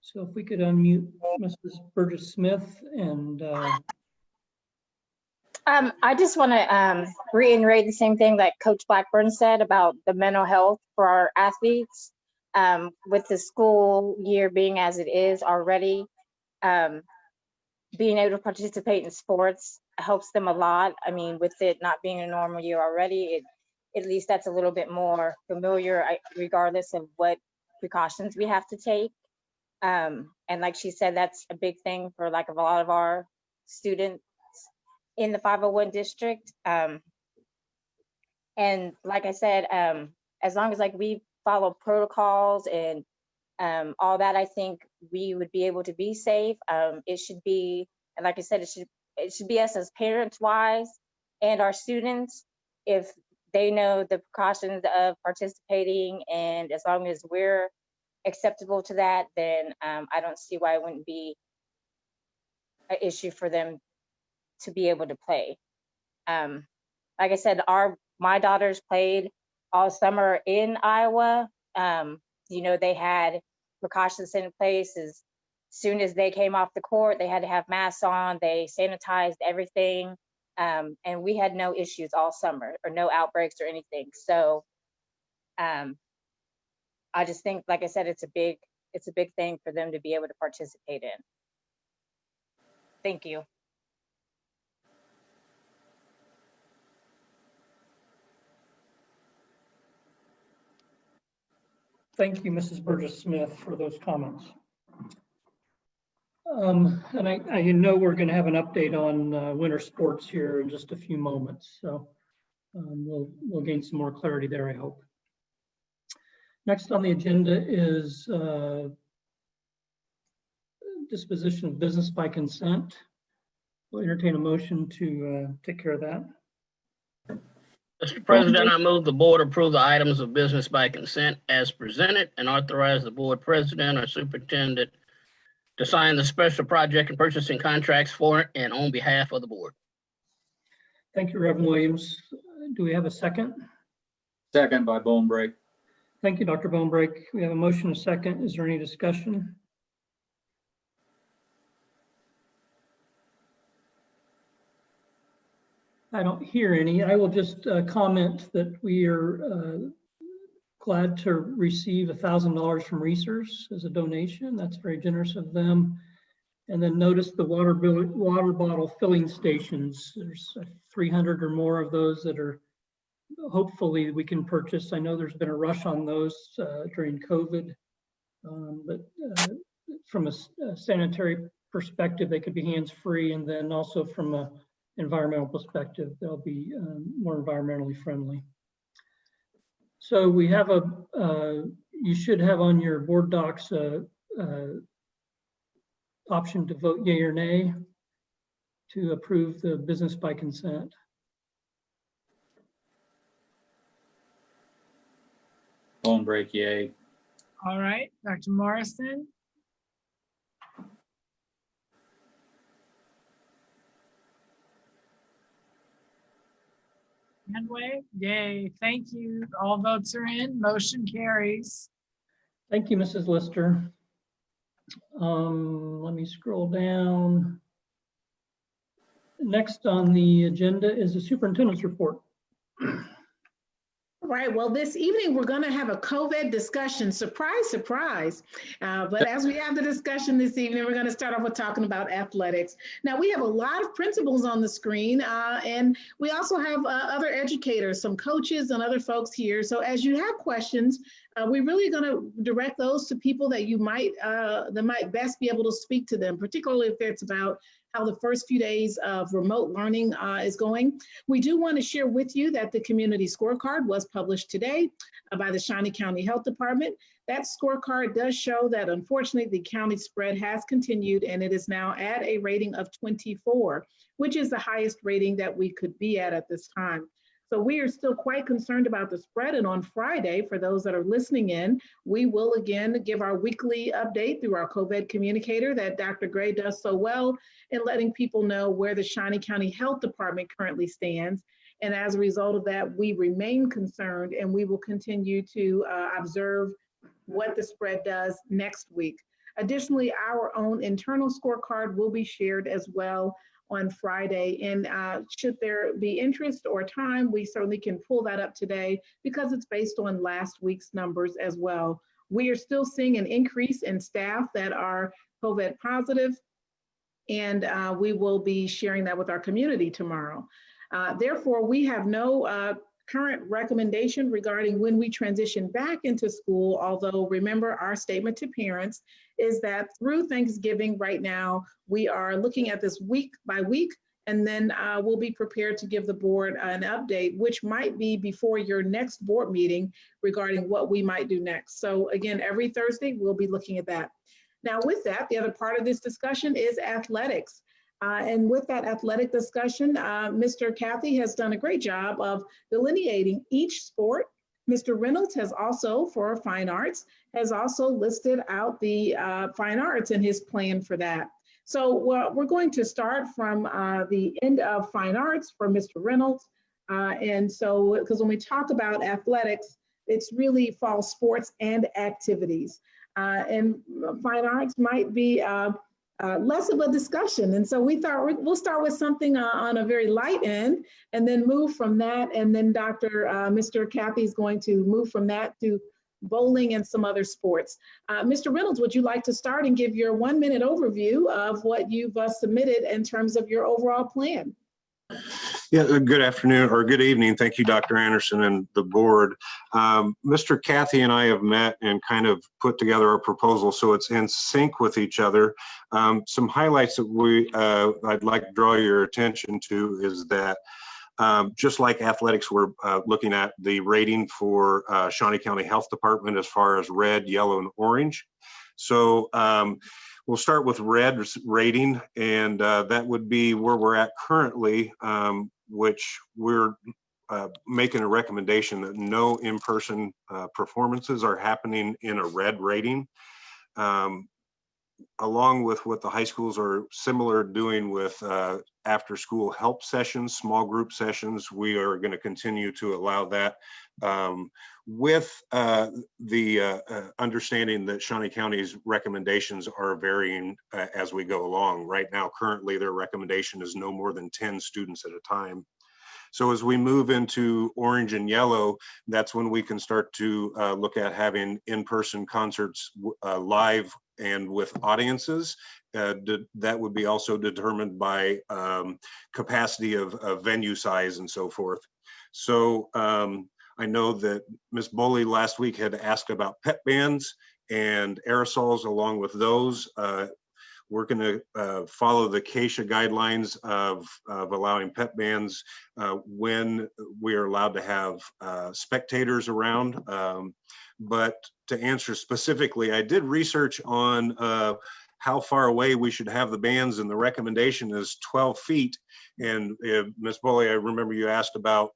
So if we could unmute Mrs. Burgess Smith and I just want to reiterate the same thing that Coach Blackburn said about the mental health for our athletes. With the school year being as it is already, being able to participate in sports helps them a lot. I mean, with it not being a normal year already, at least that's a little bit more familiar, regardless of what precautions we have to take. And like she said, that's a big thing for like a lot of our students in the 501 district. And like I said, as long as like we follow protocols and all that, I think we would be able to be safe. It should be, and like I said, it should be us as parents wise and our students, if they know the precautions of participating, and as long as we're acceptable to that, then I don't see why it wouldn't be an issue for them to be able to play. Like I said, my daughters played all summer in Iowa. They had precautions in place. As soon as they came off the court, they had to have masks on. They sanitized everything, and we had no issues all summer, or no outbreaks or anything. So I just think, like I said, it's a big thing for them to be able to participate in. Thank you. thank you, Mrs. Burgess Smith, for those comments. And I know we're going to have an update on winter sports here in just a few moments, so we'll gain some more clarity there, I hope. Next on the agenda is disposition of business by consent. We'll entertain a motion to take care of that. Mr. President, I move the board approve the items of business by consent as presented and authorize the board president or superintendent to sign the special project and purchasing contracts for and on behalf of the board. Thank you, Reverend Williams. Do we have a second? Second by Bonebrake. Thank you, Dr. Bonebrake. We have a motion and a second. Is there any discussion? I don't hear any. I will just comment that we are glad to receive $1,000 from Research as a donation. That's very generous of them. And then notice the water bottle filling stations. There's 300 or more of those that are hopefully we can purchase. I know there's been a rush on those during COVID, but from a sanitary perspective, they could be hands-free, and then also from a environmental perspective, they'll be more environmentally friendly. So we have you should have on your board docs option to vote yay or nay to approve the business by consent. Bonebrake, yay. All right, Dr. Morrison. Handway, yay, thank you. All votes are in, motion carries. Thank you, Mrs. Lister. Let me scroll down. Next on the agenda is the superintendent's report. Right. Well, this evening we're going to have a COVID discussion. Surprise, surprise. But as we have the discussion this evening, we're going to start off with talking about athletics. Now, we have a lot of principals on the screen, and we also have other educators, some coaches and other folks here. So as you have questions, we're really going to direct those to people that you might that might best be able to speak to them, particularly if it's about how the first few days of remote learning is going. We do want to share with you that the community scorecard was published today by the Shawnee County Health Department. That scorecard does show that unfortunately the county spread has continued and it is now at a rating of 24, which is the highest rating that we could be at this time. So we are still quite concerned about the spread. And on Friday, for those that are listening in, we will again give our weekly update through our COVID communicator that Dr. Gray does so well in letting people know where the Shawnee County Health Department currently stands. And as a result of that, we remain concerned and we will continue to observe what the spread does next week. Additionally, our own internal scorecard will be shared as well on Friday. And should there be interest or time, we certainly can pull that up today because it's based on last week's numbers as well. We are still seeing an increase in staff that are COVID positive, and we will be sharing that with our community tomorrow. Therefore, we have no current recommendation regarding when we transition back into school, although remember our statement to parents is that through Thanksgiving right now, we are looking at this week by week, and then we'll be prepared to give the board an update, which might be before your next board meeting regarding what we might do next. So again, every Thursday, we'll be looking at that. Now with that, the other part of this discussion is athletics. And with that athletic discussion, Mr. Cathy has done a great job of delineating each sport. Mr. Reynolds has also, for fine arts, has also listed out the fine arts and his plan for that. So we're going to start from the end of fine arts for Mr. Reynolds. And so, because when we talk about athletics, it's really fall sports and activities. And fine arts might be less of a discussion. And so we thought we'll start with something on a very light end and then move from that. And then Mr. Cathy is going to move from that to bowling and some other sports. Mr. Reynolds, would you like to start and give your 1-minute overview of what you've submitted in terms of your overall plan? Yeah, good afternoon or good evening. Thank you, Dr. Anderson and the board. Mr. Cathy and I have met and kind of put together our proposal so it's in sync with each other. Some highlights that I'd like to draw your attention to is that just like athletics, we're looking at the rating for Shawnee County Health Department as far as red, yellow, and orange. So we'll start with red rating, and that would be where we're at currently, which we're making a recommendation that no in-person performances are happening in a red rating. Along with what the high schools are similar doing with after school help sessions, small group sessions, we are going to continue to allow that with the understanding that Shawnee County's recommendations are varying as we go along. Right now, currently, their recommendation is no more than 10 students at a time. So as we move into orange and yellow, that's when we can start to look at having in-person concerts live and with audiences. That would be also determined by capacity of venue size and so forth. So I know that Ms. Boley last week had asked about pep bands and aerosols. Along with those, we're going to follow the CASHA guidelines of allowing pep bands when we are allowed to have spectators around. But to answer specifically, I did research on how far away we should have the bands, and the recommendation is 12 feet. And Ms. Boley, I remember you asked about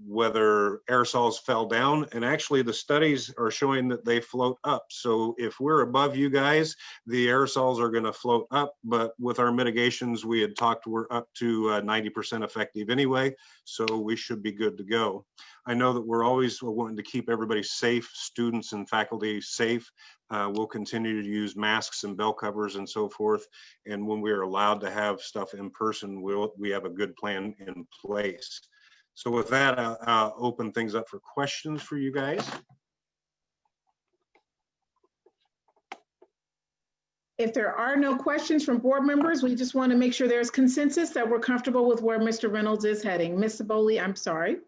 whether aerosols fell down, and actually the studies are showing that they float up. So if we're above you guys, the aerosols are going to float up, but with our mitigations we had talked, we're up to 90% effective anyway, so we should be good to go. I know that we're always wanting to keep everybody safe, students and faculty safe. We'll continue to use masks and bell covers and so forth, and when we are allowed to have stuff in person, we have a good plan in place. So with that, I'll open things up for questions for you guys. If there are no questions from board members, we just want to make sure there's consensus that we're comfortable with where Mr. Reynolds is heading. Ms. Saboli, I'm sorry.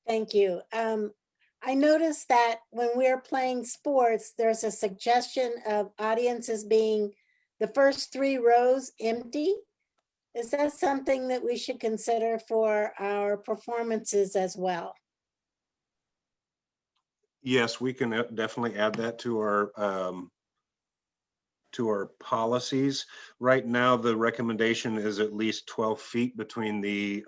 Thank you. I noticed that when we're playing sports, there's a suggestion of audiences being the first 3 rows empty. Is that something that we should consider for our performances as well? Yes, we can definitely add that to our policies. Right now, the recommendation is at least 12 feet between the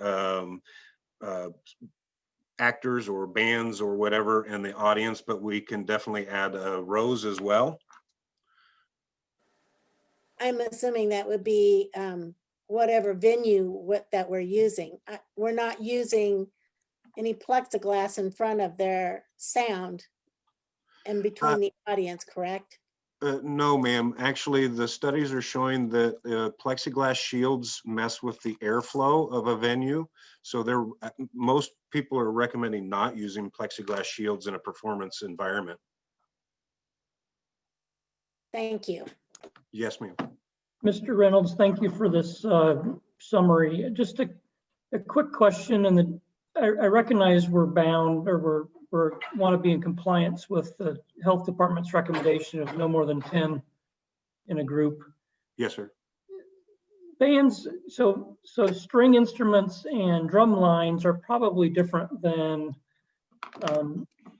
actors or bands or whatever and the audience, but we can definitely add rows as well. I'm assuming that would be whatever venue that we're using. We're not using any plexiglass in front of their sound and between the audience, correct? No, ma'am. Actually, the studies are showing that plexiglass shields mess with the airflow of a venue. So most people are recommending not using plexiglass shields in a performance environment. Thank you. Yes, ma'am. Mr. Reynolds, thank you for this summary. Just a quick question, and I recognize we're bound or we want to be in compliance with the health department's recommendation of no more than 10 in a group. Yes, sir. Bands, so string instruments and drum lines are probably different than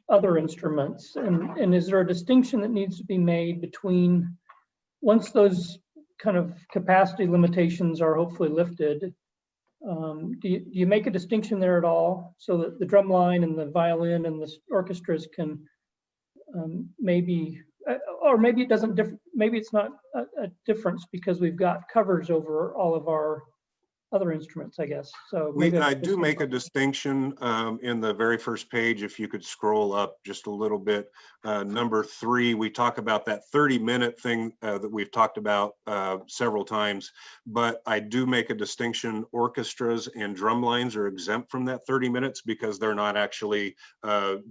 other instruments. And is there a distinction that needs to be made between, once those kind of capacity limitations are hopefully lifted, do you make a distinction there at all so that the drum line and the violin and the orchestras can maybe, or maybe it doesn't maybe it's not a difference because we've got covers over all of our other instruments, I guess. So maybe I do make a distinction in the very first page. If you could scroll up just a little bit, number 3, we talk about that 30-minute thing that we've talked about several times, but I do make a distinction. Orchestras and drum lines are exempt from that 30 minutes because they're not actually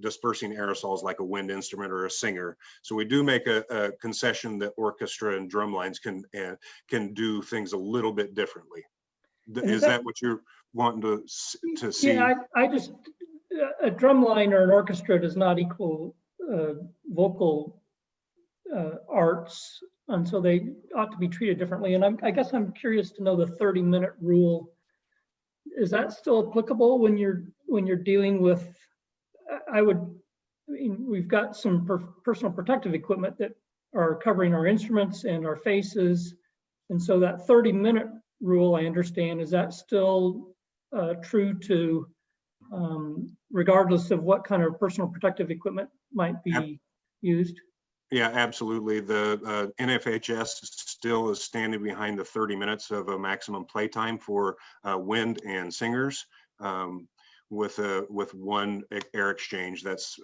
dispersing aerosols like a wind instrument or a singer. So we do make a concession that orchestra and drum lines can do things a little bit differently. Is that what you're wanting to see? Yeah, I just, a drum line or an orchestra does not equal vocal arts, and so they ought to be treated differently. And I guess I'm curious to know the 30-minute rule. Is that still applicable when you're dealing with? I mean, we've got some personal protective equipment that are covering our instruments and our faces, and so that 30-minute rule, I understand, is that still true to regardless of what kind of personal protective equipment might be used? Yeah, absolutely. The NFHS still is standing behind the 30 minutes of a maximum playtime for wind and singers. With one air exchange. That's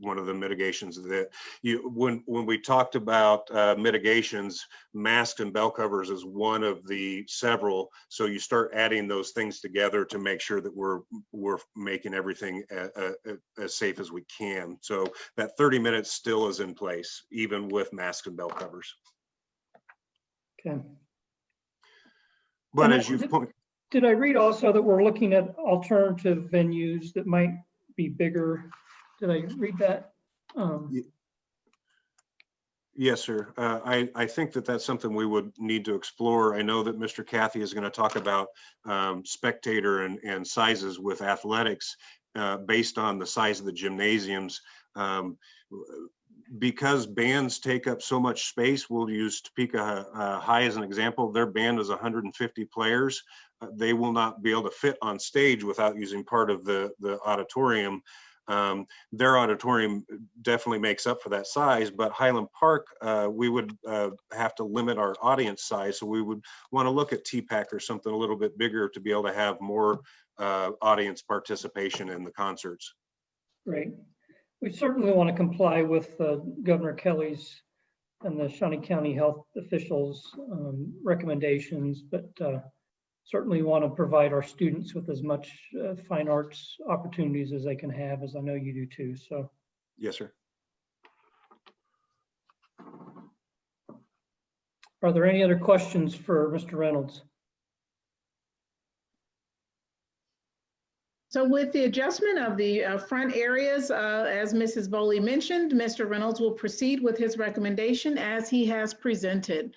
one of the mitigations that when we talked about mitigations, masks and bell covers is one of the several. So you start adding those things together to make sure that we're making everything as safe as we can. So that 30 minutes still is in place, even with masks and bell covers. Okay. But as you point. Did I read also that we're looking at alternative venues that might be bigger? Did I read that? Yes, sir. I think that that's something we would need to explore. I know that Mr. Cathy is going to talk about spectator and sizes with athletics based on the size of the gymnasiums. Because bands take up so much space, we'll use Topeka High as an example. Their band is 150 players. They will not be able to fit on stage without using part of the auditorium. Their auditorium definitely makes up for that size, but Highland Park, we would have to limit our audience size. So we would want to look at TPAC or something a little bit bigger to be able to have more audience participation in the concerts. Great. We certainly want to comply with Governor Kelly's and the Shawnee County health officials' recommendations, but certainly want to provide our students with as much fine arts opportunities as they can have, as I know you do too. So. Yes, sir. Are there any other questions for Mr. Reynolds? So with the adjustment of the front areas, as Mrs. Boley mentioned, Mr. Reynolds will proceed with his recommendation as he has presented.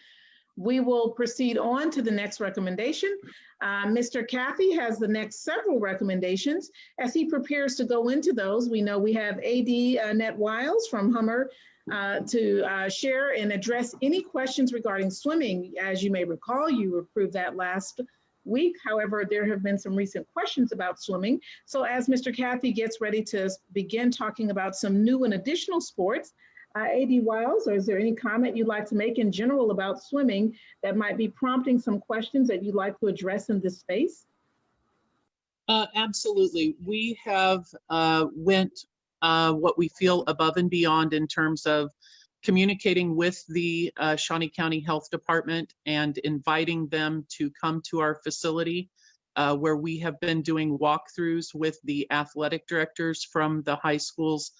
We will proceed on to the next recommendation. Mr. Cathy has the next several recommendations. As he prepares to go into those, we know we have AD Annette Wiles from Hummer to share and address any questions regarding swimming. As you may recall, you approved that last week. However, there have been some recent questions about swimming. So as Mr. Cathy gets ready to begin talking about some new and additional sports, AD Wiles, or is there any comment you'd like to make in general about swimming that might be prompting some questions that you'd like to address in this space? Absolutely. We have went what we feel above and beyond in terms of communicating with the Shawnee County Health Department and inviting them to come to our facility where we have been doing walkthroughs with the athletic directors from the high schools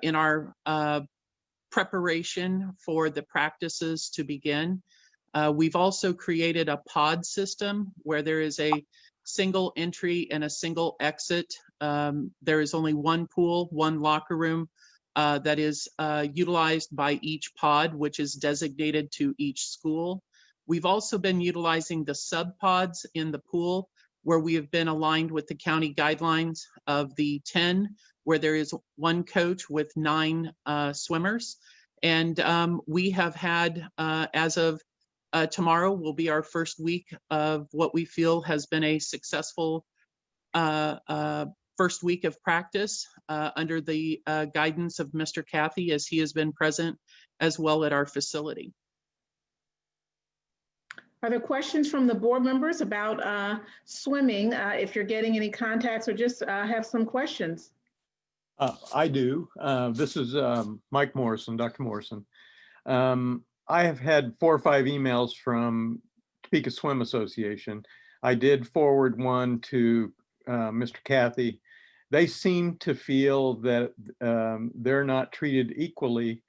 in our preparation for the practices to begin. We've also created a pod system where there is a single entry and a single exit. There is only one pool, one locker room that is utilized by each pod, which is designated to each school. We've also been utilizing the sub pods in the pool where we have been aligned with the county guidelines of the 10, where there is one coach with 9 swimmers. And we have had, as of tomorrow will be our first week of what we feel has been a successful first week of practice under the guidance of Mr. Cathy, as he has been present as well at our facility. Are there questions from the board members about swimming? If you're getting any contacts or just have some questions. I do. This is Mike Morrison, Dr. Morrison. I have had 4 or 5 emails from Topeka Swim Association. I did forward one to Mr. Cathy. They seem to feel that they're not treated equally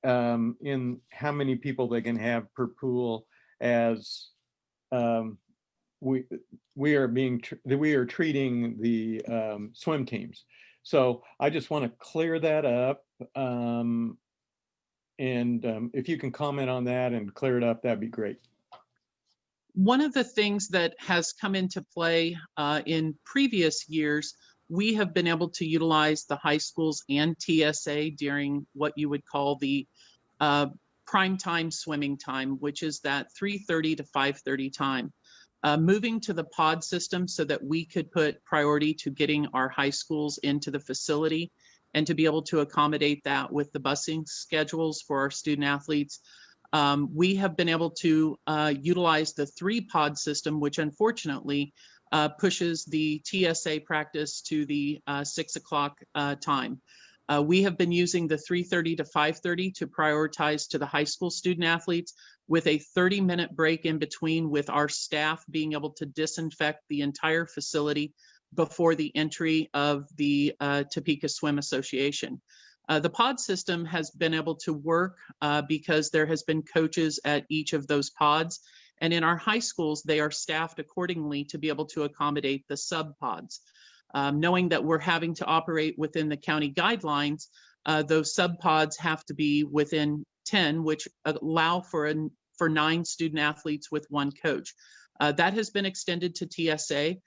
in how many people they can have per pool, as we are treating the swim teams. So I just want to clear that up. If you can comment on that and clear it up, that'd be great. One of the things that has come into play in previous years, we have been able to utilize the high schools and TSA during what you would call the prime time swimming time, which is that 3:30 to 5:30 time. Moving to the pod system so that we could put priority to getting our high schools into the facility and to be able to accommodate that with the busing schedules for our student athletes. We have been able to utilize the 3-pod system, which unfortunately pushes the TSA practice to the 6 o'clock time. We have been using the 3:30 to 5:30 to prioritize to the high school student athletes, with a 30-minute break in between, with our staff being able to disinfect the entire facility before the entry of the Topeka Swim Association. The pod system has been able to work because there has been coaches at each of those pods. And in our high schools, they are staffed accordingly to be able to accommodate the sub pods. Knowing that we're having to operate within the county guidelines, those sub pods have to be within 10, which allow for 9 student athletes with 1 coach. That has been extended to TSA.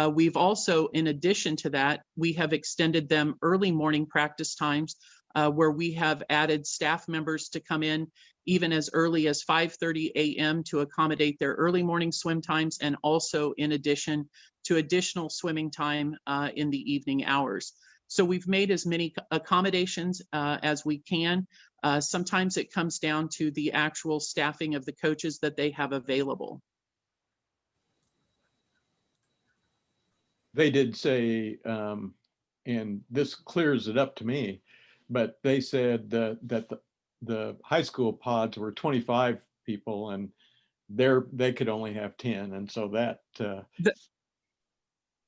We've also, in addition to that, we have extended them early morning practice times where we have added staff members to come in even as early as 5:30 a.m. to accommodate their early morning swim times, and also in addition to additional swimming time in the evening hours. So we've made as many accommodations as we can. Sometimes it comes down to the actual staffing of the coaches that they have available. They did say, and this clears it up to me, but they said that the high school pods were 25 people and they could only have 10. And so that,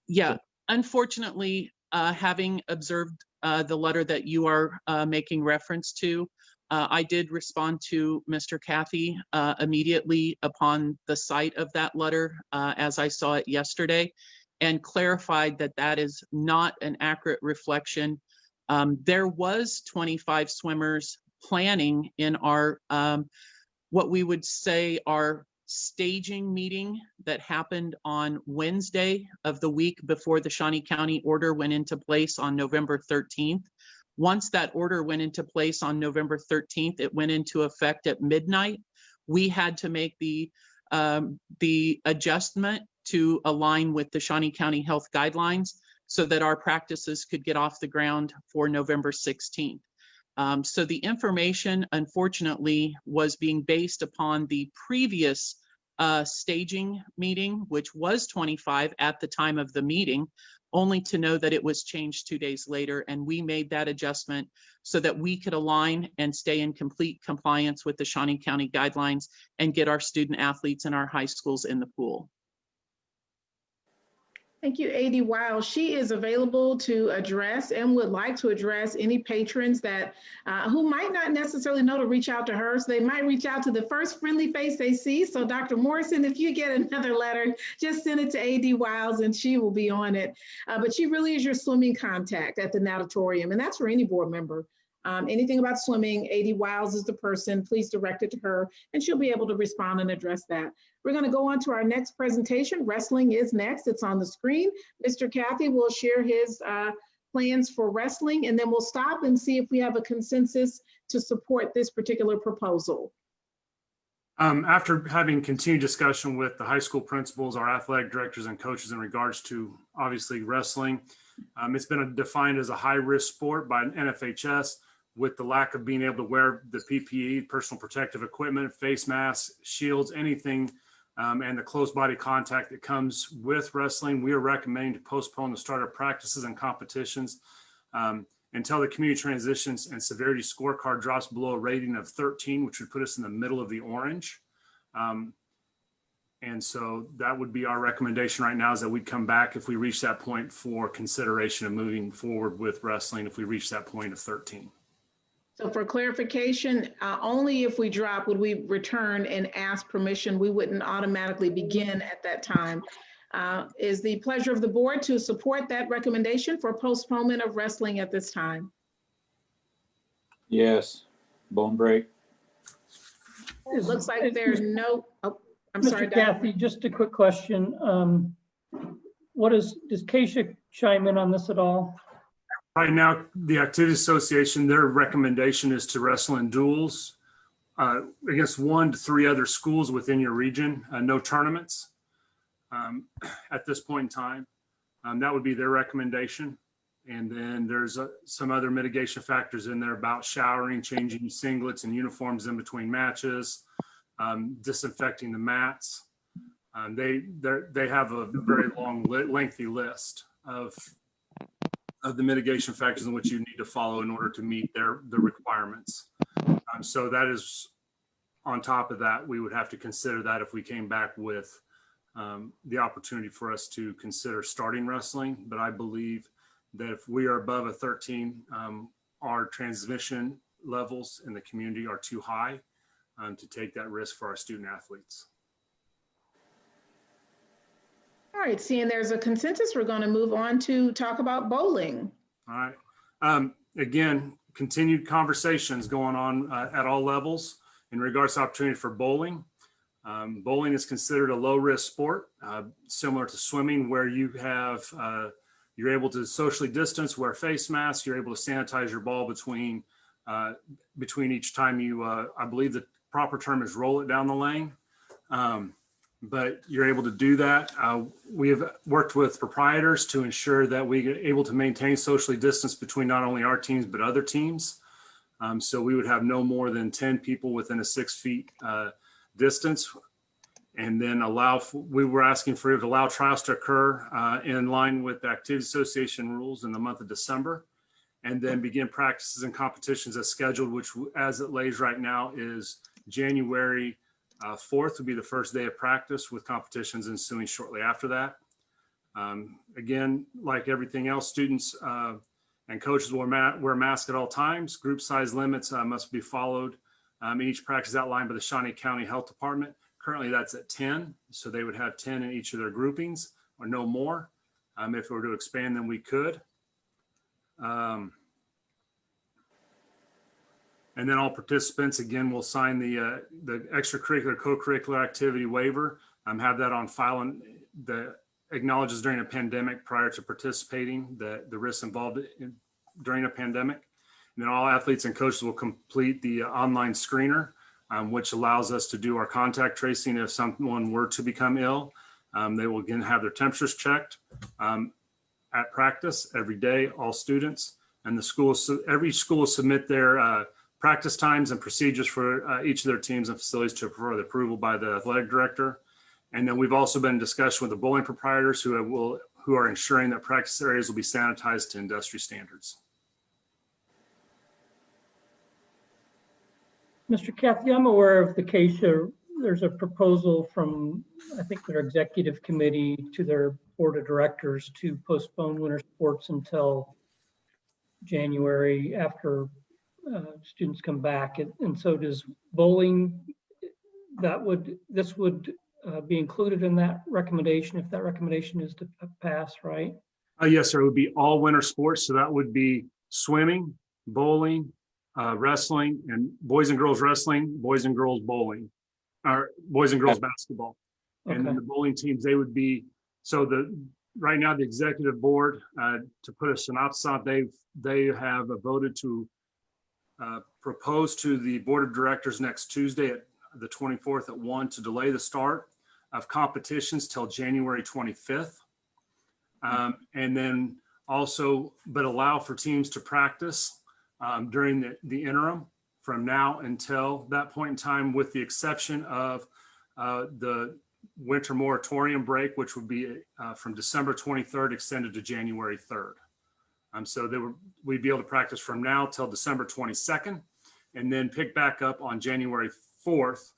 Yeah, unfortunately, having observed the letter that you are making reference to, I did respond to Mr. Cathy immediately upon the sight of that letter as I saw it yesterday, and clarified that that is not an accurate reflection. There was 25 swimmers planning in our, what we would say our staging meeting that happened on Wednesday of the week before the Shawnee County order went into place on November 13th. Once that order went into place on November 13th, it went into effect at midnight. We had to make the adjustment to align with the Shawnee County health guidelines so that our practices could get off the ground for November 16th. So the information, unfortunately, was being based upon the previous staging meeting, which was 25 at the time of the meeting, only to know that it was changed 2 days later. And we made that adjustment so that we could align and stay in complete compliance with the Shawnee County guidelines and get our student athletes in our high schools in the pool. Thank you, AD Wiles. She is available to address and would like to address any patrons that who might not necessarily know to reach out to her. So they might reach out to the first friendly face they see. So Dr. Morrison, if you get another letter, just send it to AD Wiles and she will be on it. But she really is your swimming contact at the natatorium, and that's for any board member. Anything about swimming, AD Wiles is the person. Please direct it to her and she'll be able to respond and address that. We're going to go on to our next presentation. Wrestling is next. It's on the screen. Mr. Cathy will share his plans for wrestling, and then we'll stop and see if we have a consensus to support this particular proposal. After having continued discussion with the high school principals, our athletic directors and coaches in regards to obviously wrestling, it's been defined as a high-risk sport by NFHS with the lack of being able to wear the PPE, personal protective equipment, face masks, shields, anything, and the close body contact that comes with wrestling. We are recommending to postpone the start of practices and competitions until the community transitions and severity scorecard drops below a rating of 13, which would put us in the middle of the orange. And so that would be our recommendation right now, is that we'd come back if we reach that point for consideration of moving forward with wrestling if we reach that point of 13. So for clarification, only if we drop would we return and ask permission. We wouldn't automatically begin at that time. Is the pleasure of the board to support that recommendation for postponement of wrestling at this time? Yes. Bone break. It looks like there's no, oh, I'm Mr. sorry, Cathy, just a quick question. Does Keisha chime in on this at all? Right now, the Activity Association, their recommendation is to wrestle in duels against 1 to 3 other schools within your region, no tournaments at this point in time. That would be their recommendation. And then there's some other mitigation factors in there about showering, changing singlets and uniforms in between matches, disinfecting the mats. They have a very long, lengthy list of the mitigation factors in which you need to follow in order to meet the requirements. So that is on top of that, we would have to consider that if we came back with the opportunity for us to consider starting wrestling. But I believe that if we are above a 13, our transmission levels in the community are too high to take that risk for our student athletes. All right, seeing there's a consensus, we're going to move on to talk about bowling. All right. Again, continued conversations going on at all levels in regards to opportunity for bowling. Bowling is considered a low-risk sport, similar to swimming, where you have you're able to socially distance, wear face masks, you're able to sanitize your ball between each time you. I believe the proper term is roll it down the lane. But you're able to do that. We have worked with proprietors to ensure that we are able to maintain socially distance between not only our teams, but other teams. So we would have no more than 10 people within a 6 feet distance. And then we were asking for to allow trials to occur in line with the Activity Association rules in the month of December, and then begin practices and competitions as scheduled, which as it lays right now is January 4th would be the first day of practice with competitions ensuing shortly after that. Again, like everything else, students and coaches will wear masks at all times. Group size limits must be followed. Each practice outlined by the Shawnee County Health Department. Currently that's at 10. So they would have 10 in each of their groupings or no more. If we were to expand, then we could. And then all participants, again, will sign the extracurricular co-curricular activity waiver. Have that on file and that acknowledges during a pandemic prior to participating the risks involved during a pandemic. And then all athletes and coaches will complete the online screener, which allows us to do our contact tracing if someone were to become ill. They will again have their temperatures checked at practice every day, all students. And the schools, every school will submit their practice times and procedures for each of their teams and facilities to for the approval by the athletic director. And then we've also been in discussion with the bowling proprietors who are ensuring that practice areas will be sanitized to industry standards. Mr. Cathy, I'm aware of the case. There's a proposal from, I think, their executive committee to their board of directors to postpone winter sports until January after students come back. And so does bowling, this would be included in that recommendation if that recommendation is to pass, right? Yes, sir. It would be all winter sports. So that would be swimming, bowling, wrestling, and boys and girls wrestling, boys and girls bowling, or boys and girls basketball. Okay. And then the bowling teams, they would be, so right now the executive board, to put a synopsis on, they have voted to propose to the board of directors next Tuesday at the 24th at 1 to delay the start of competitions till January 25th. And then also, but allow for teams to practice during the interim from now until that point in time, with the exception of the winter moratorium break, which would be from December 23rd extended to January 3rd. So we'd be able to practice from now till December 22nd, and then pick back up on January 4th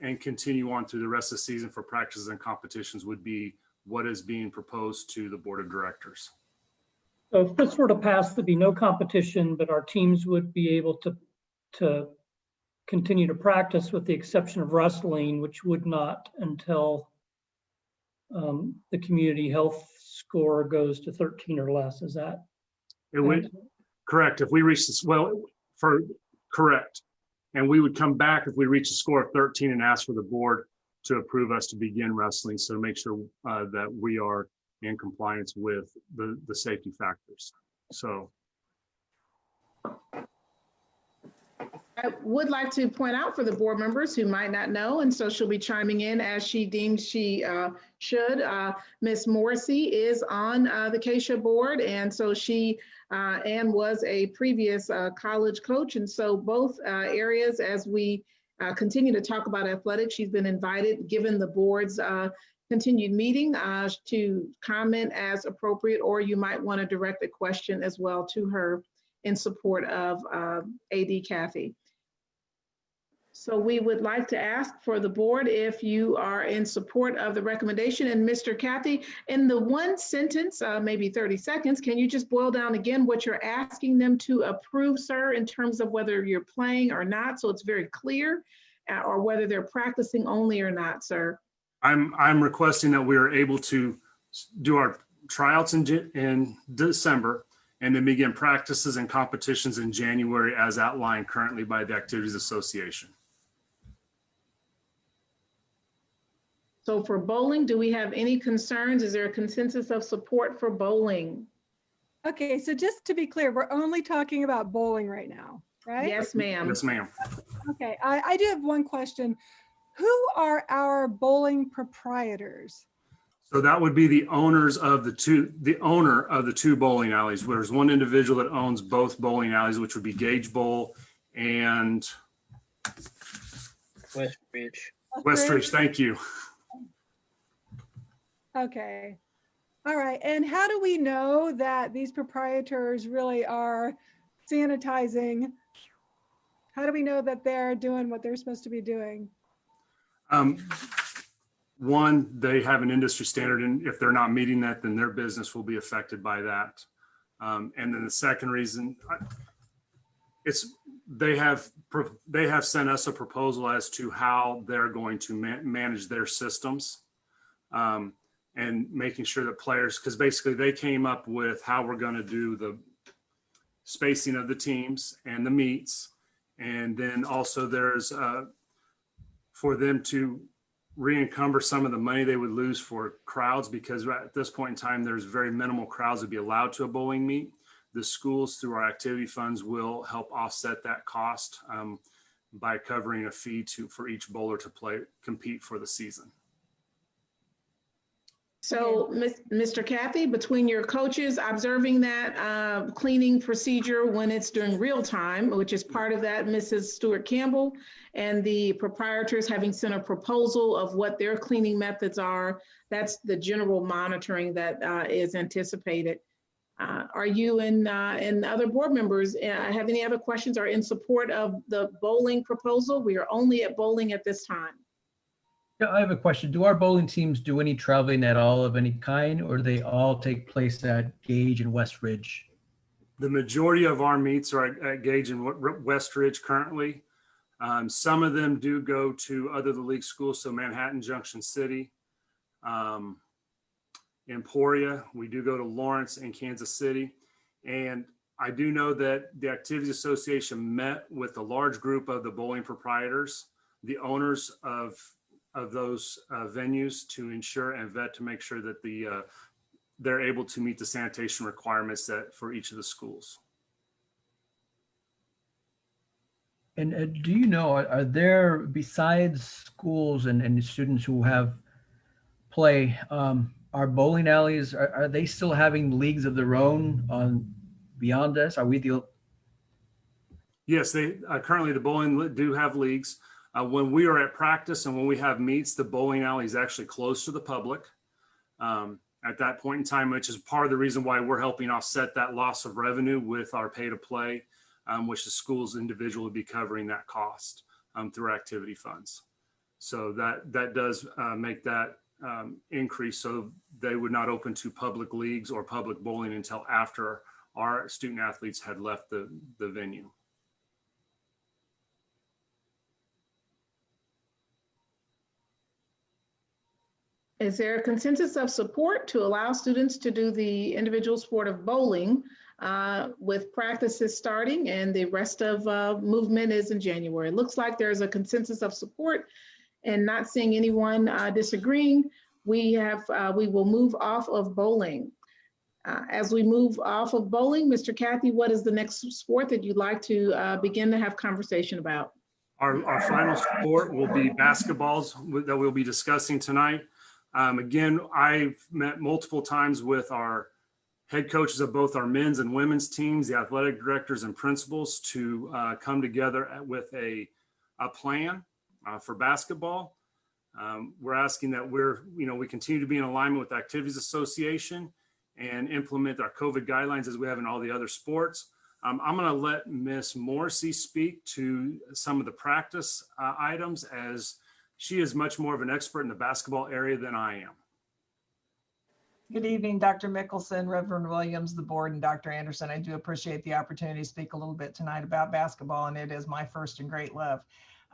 and continue on through the rest of the season for practices and competitions would be what is being proposed to the board of directors. So if this were to pass, there'd be no competition, but our teams would be able to continue to practice with the exception of wrestling, which would not until the community health score goes to 13 or less. Is that? It would, correct. If we reach this, correct. And we would come back if we reach a score of 13 and ask for the board to approve us to begin wrestling. So make sure that we are in compliance with the safety factors. So. I would like to point out for the board members who might not know, and so she'll be chiming in as she deems she should. Ms. Morrissey is on the CASHA board, and so she and was a previous college coach. And so both areas, as we continue to talk about athletics, she's been invited, given the board's continued meeting, to comment as appropriate, or you might want to direct a question as well to her in support of AD Cathy. So we would like to ask for the board if you are in support of the recommendation. And Mr. Cathy, in the one sentence, maybe 30 seconds, can you just boil down again what you're asking them to approve, sir, in terms of whether you're playing or not, so it's very clear, or whether they're practicing only or not, sir? I'm requesting that we are able to do our tryouts in December and then begin practices and competitions in January as outlined currently by the Activities Association. So for bowling, do we have any concerns? Is there a consensus of support for bowling? Okay, so just to be clear, we're only talking about bowling right now, right? Yes, ma'am. Yes, ma'am. Okay, I do have one question. Who are our bowling proprietors? So that would be the owners of the owner of the two bowling alleys. There's one individual that owns both bowling alleys, which would be Gage Bowl and Westridge. Westridge, thank you. Okay. All right. And how do we know that these proprietors really are sanitizing? How do we know that they're doing what they're supposed to be doing? One, they have an industry standard, and if they're not meeting that, then their business will be affected by that. And then the second reason, they have sent us a proposal as to how they're going to manage their systems, and making sure that players, because basically they came up with how we're going to do the spacing of the teams and the meets, and then also there's for them to re-encumber some of the money they would lose for crowds, because at this point in time, there's very minimal crowds to be allowed to a bowling meet. The schools, through our activity funds, will help offset that cost by covering a fee for each bowler to compete for the season. So, Mr. Kathy, between your coaches observing that cleaning procedure when it's during real time, which is part of that, Mrs. Stewart Campbell, and the proprietors having sent a proposal of what their cleaning methods are, that's the general monitoring that is anticipated. Are you and other board members have any other questions or in support of the bowling proposal? We are only at bowling at this time. Yeah, I have a question. Do our bowling teams do any traveling at all of any kind, or do they all take place at Gage and West Ridge? The majority of our meets are at Gage and West Ridge currently. Some of them do go to other of the league schools, so Manhattan, Junction City, Emporia. We do go to Lawrence and Kansas City. And I do know that the Activities Association met with a large group of the bowling proprietors, the owners of those venues, to ensure and vet to make sure that they're able to meet the sanitation requirements for each of the schools. And do you know, are there, besides schools and students who have play, are bowling alleys, are they still having leagues of their own beyond this? Are we the... Yes, they currently, the bowling do have leagues. When we are at practice and when we have meets, the bowling alley is actually closed to the public at that point in time, which is part of the reason why we're helping offset that loss of revenue with our pay to play, which the schools individually be covering that cost through activity funds. So that does make that increase. So they would not open to public leagues or public bowling until after our student athletes had left the venue. Is there a consensus of support to allow students to do the individual sport of bowling with practices starting and the rest of movement is in January? It looks like there's a consensus of support and not seeing anyone disagreeing. We will move off of bowling. As we move off of bowling, Mr. Kathy, what is the next sport that you'd like to begin to have conversation about? Our final sport will be basketballs that we'll be discussing tonight. Again, I've met multiple times with our head coaches of both our men's and women's teams, the athletic directors and principals, to come together with a plan for basketball. We're asking that we continue to be in alignment with the Activities Association and implement our COVID guidelines as we have in all the other sports. I'm going to let Miss Morrissey speak to some of the practice items, as she is much more of an expert in the basketball area than I am. Good evening, Dr. Mickelson, Reverend Williams, the board, and Dr. Anderson. I do appreciate the opportunity to speak a little bit tonight about basketball, and it is my first and great love.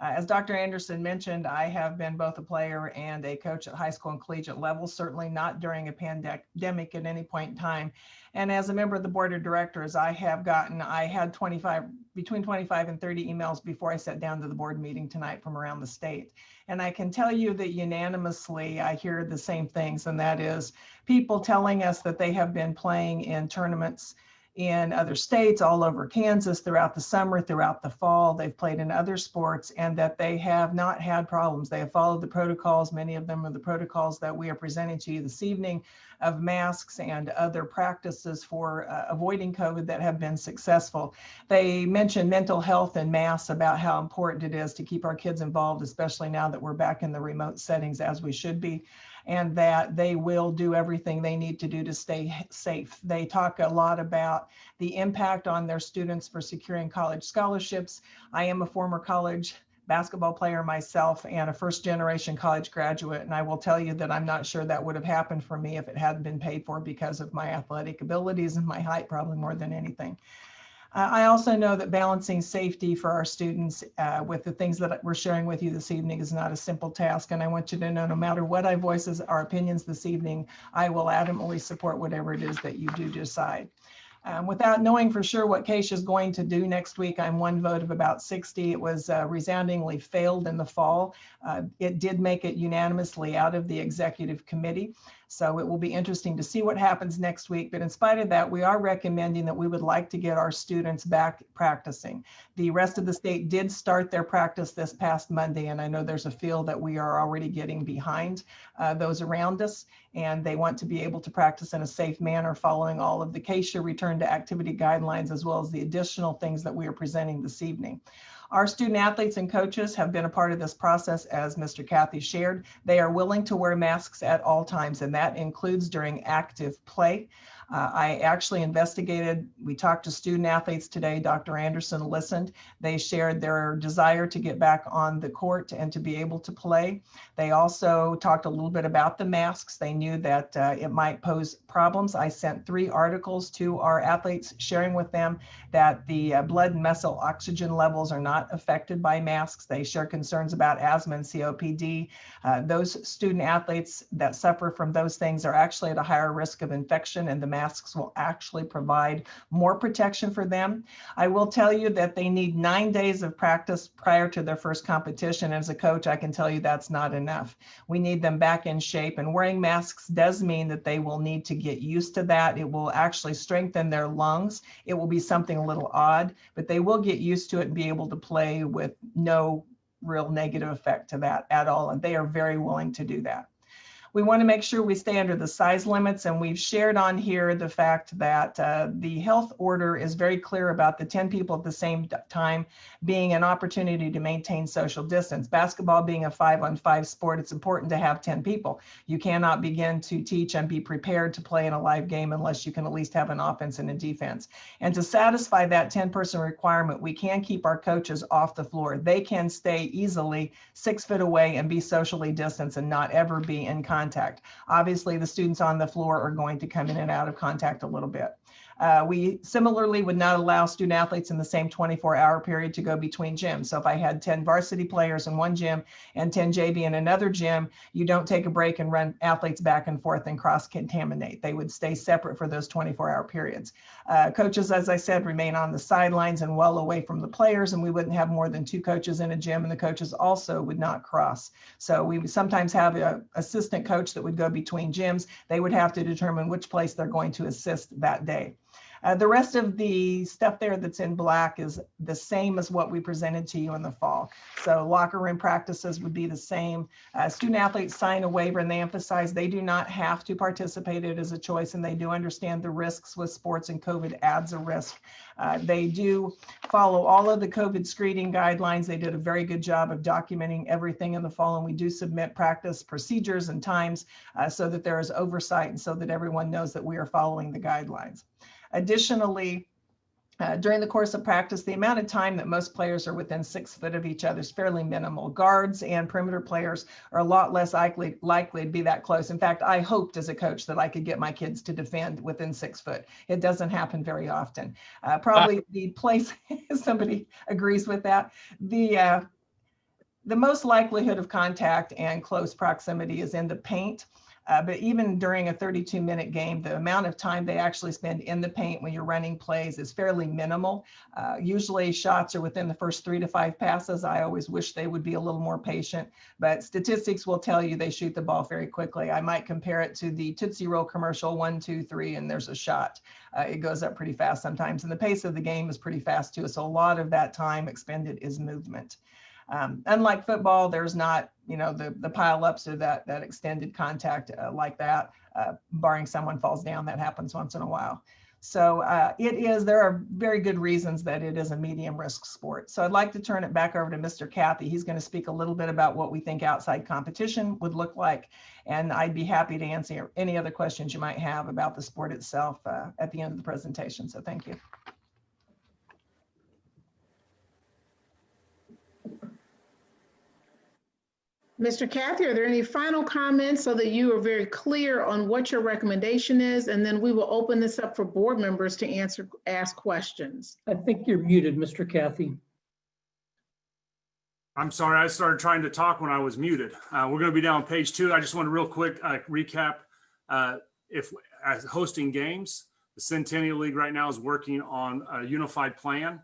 As Dr. Anderson mentioned, I have been both a player and a coach at high school and collegiate level, certainly not during a pandemic at any point in time. And as a member of the board of directors, I had between 25 and 30 emails before I sat down to the board meeting tonight from around the state. And I can tell you that unanimously, I hear the same things, and that is people telling us that they have been playing in tournaments in other states, all over Kansas, throughout the summer, throughout the fall. They've played in other sports, and that they have not had problems. They have followed the protocols. Many of them are the protocols that we are presenting to you this evening, of masks and other practices for avoiding COVID that have been successful. They mentioned mental health and mass, about how important it is to keep our kids involved, especially now that we're back in the remote settings as we should be, and that they will do everything they need to do to stay safe. They talk a lot about the impact on their students for securing college scholarships. I am a former college basketball player myself and a first-generation college graduate, and I will tell you that I'm not sure that would have happened for me if it hadn't been paid for because of my athletic abilities and my height, probably more than anything. I also know that balancing safety for our students with the things that we're sharing with you this evening is not a simple task. And I want you to know, no matter what I voice as our opinions this evening, I will adamantly support whatever it is that you do decide. Without knowing for sure what Keisha is going to do next week, I'm one vote of about 60. It was resoundingly failed in the fall. It did make it unanimously out of the executive committee. So it will be interesting to see what happens next week. But in spite of that, we are recommending that we would like to get our students back practicing. The rest of the state did start their practice this past Monday, and I know there's a feel that we are already getting behind those around us, and they want to be able to practice in a safe manner following all of the Keisha return to activity guidelines, as well as the additional things that we are presenting this evening. Our student athletes and coaches have been a part of this process, as Mr. Kathy shared. They are willing to wear masks at all times, and that includes during active play. I actually investigated, we talked to student athletes today. Dr. Anderson listened. They shared their desire to get back on the court and to be able to play. They also talked a little bit about the masks. They knew that it might pose problems. I sent 3 articles to our athletes sharing with them that the blood and muscle oxygen levels are not affected by masks. They share concerns about asthma and COPD. Those student athletes that suffer from those things are actually at a higher risk of infection, and the masks will actually provide more protection for them. I will tell you that they need 9 days of practice prior to their first competition. As a coach, I can tell you that's not enough. We need them back in shape, and wearing masks does mean that they will need to get used to that. It will actually strengthen their lungs. It will be something a little odd, but they will get used to it and be able to play with no real negative effect to that at all. And they are very willing to do that. We want to make sure we stay under the size limits, and we've shared on here the fact that the health order is very clear about the 10 people at the same time being an opportunity to maintain social distance. Basketball being a 5-on-5 sport, it's important to have 10 people. You cannot begin to teach and be prepared to play in a live game unless you can at least have an offense and a defense. And to satisfy that 10-person requirement, we can keep our coaches off the floor. They can stay easily 6 feet away and be socially distanced and not ever be in contact. Obviously, the students on the floor are going to come in and out of contact a little bit. We similarly would not allow student athletes in the same 24-hour period to go between gyms. So if I had 10 varsity players in one gym and 10 JV in another gym, you don't take a break and run athletes back and forth and cross-contaminate. They would stay separate for those 24-hour periods. Coaches, as I said, remain on the sidelines and well away from the players, and we wouldn't have more than 2 coaches in a gym, and the coaches also would not cross. So we would sometimes have an assistant coach that would go between gyms. They would have to determine which place they're going to assist that day. The rest of the stuff there that's in black is the same as what we presented to you in the fall. So locker room practices would be the same. Student athletes sign a waiver, and they emphasize they do not have to participate. It is a choice, and they do understand the risks with sports, and COVID adds a risk. They do follow all of the COVID screening guidelines. They did a very good job of documenting everything in the fall, and we do submit practice procedures and times so that there is oversight and so that everyone knows that we are following the guidelines. Additionally, during the course of practice, the amount of time that most players are within 6 feet of each other is fairly minimal. Guards and perimeter players are a lot less likely to be that close. In fact, I hoped as a coach that I could get my kids to defend within 6 foot. It doesn't happen very often. Probably the place, somebody agrees with that, the most likelihood of contact and close proximity is in the paint. But even during a 32-minute game, the amount of time they actually spend in the paint when you're running plays is fairly minimal. Usually shots are within the first 3 to 5 passes. I always wish they would be a little more patient, but statistics will tell you they shoot the ball very quickly. I might compare it to the Tootsie Roll commercial, 1, 2, 3, and there's a shot. It goes up pretty fast sometimes, and the pace of the game is pretty fast too. So a lot of that time expended is movement. Unlike football, there's not, the pile-ups or that extended contact like that, barring someone falls down. That happens once in a while. So there are very good reasons that it is a medium risk sport. So I'd like to turn it back over to Mr. Kathy. He's going to speak a little bit about what we think outside competition would look like. And I'd be happy to answer any other questions you might have about the sport itself at the end of the presentation. So thank you. Mr. Cathy, are there any final comments so that you are very clear on what your recommendation is? And then we will open this up for board members to ask questions. I think you're muted, Mr. Cathy. I'm sorry, I started trying to talk when I was muted. We're going to be down on page 2. I just want to real quick recap. If as hosting games, the Centennial League right now is working on a unified plan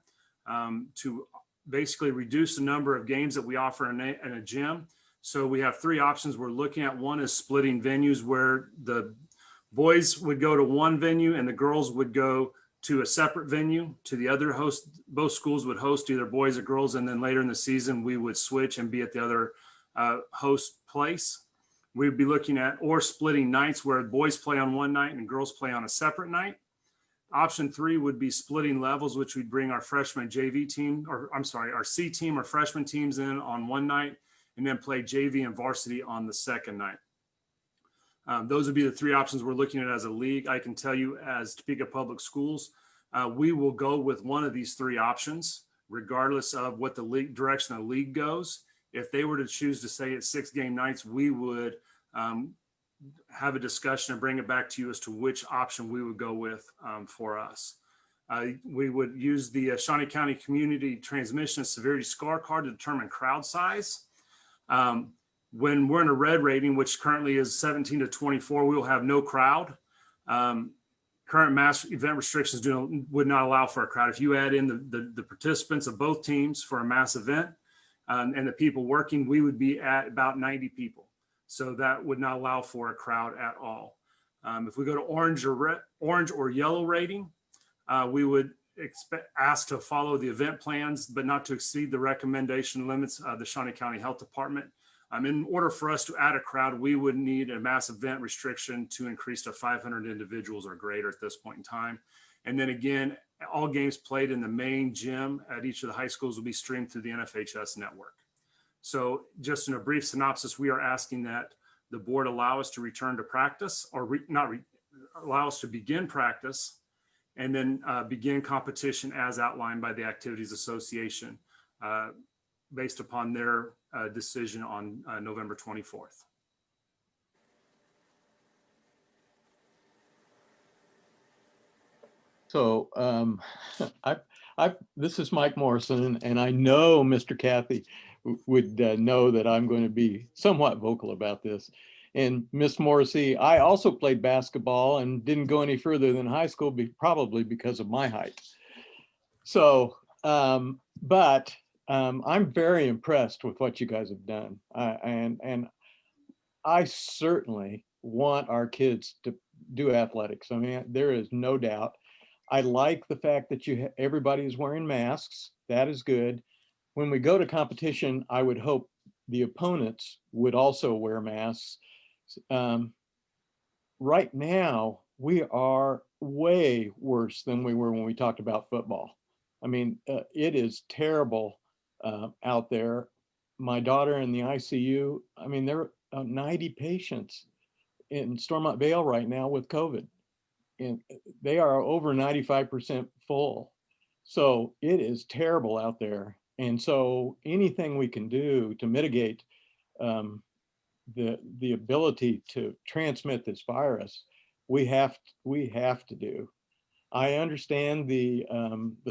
to basically reduce the number of games that we offer in a gym. So we have 3 options we're looking at. One is splitting venues where the boys would go to one venue and the girls would go to a separate venue to the other host. Both schools would host either boys or girls. And then later in the season, we would switch and be at the other host place. We'd be looking at or splitting nights where boys play on one night and girls play on a separate night. Option 3 would be splitting levels, which we'd bring our freshman JV team, or I'm sorry, our C team or freshman teams in on one night and then play JV and varsity on the second night. Those would be the 3 options we're looking at as a league. I can tell you as Topeka Public Schools, we will go with one of these 3 options, regardless of what the league direction of the league goes. If they were to choose to say it's 6 game nights, we would have a discussion and bring it back to you as to which option we would go with for us. We would use the Shawnee County Community Transmission and Severity Score Card to determine crowd size. When we're in a red rating, which currently is 17 to 24, we will have no crowd. Current mass event restrictions would not allow for a crowd. If you add in the participants of both teams for a mass event and the people working, we would be at about 90 people. So that would not allow for a crowd at all. If we go to orange or yellow rating, we would ask to follow the event plans, but not to exceed the recommendation limits of the Shawnee County Health Department. In order for us to add a crowd, we would need a mass event restriction to increase to 500 individuals or greater at this point in time. And then again, all games played in the main gym at each of the high schools will be streamed through the NFHS network. So just in a brief synopsis, we are asking that the board allow us to return to practice or allow us to begin practice and then begin competition as outlined by the Activities Association based upon their decision on November 24th. So this is Mike Morrison, and I know Mr. Cathy would know that I'm going to be somewhat vocal about this. And Miss Morrissey, I also played basketball and didn't go any further than high school, probably because of my height. So, but I'm very impressed with what you guys have done. And I certainly want our kids to do athletics. I mean, there is no doubt. I like the fact that everybody is wearing masks. That is good. When we go to competition, I would hope the opponents would also wear masks. Right now, we are way worse than we were when we talked about football. I mean, it is terrible out there. My daughter in the ICU, I mean, there are 90 patients in Stormont Vale right now with COVID, and they are over 95% full. So it is terrible out there. And so anything we can do to mitigate the ability to transmit this virus, we have to do. I understand the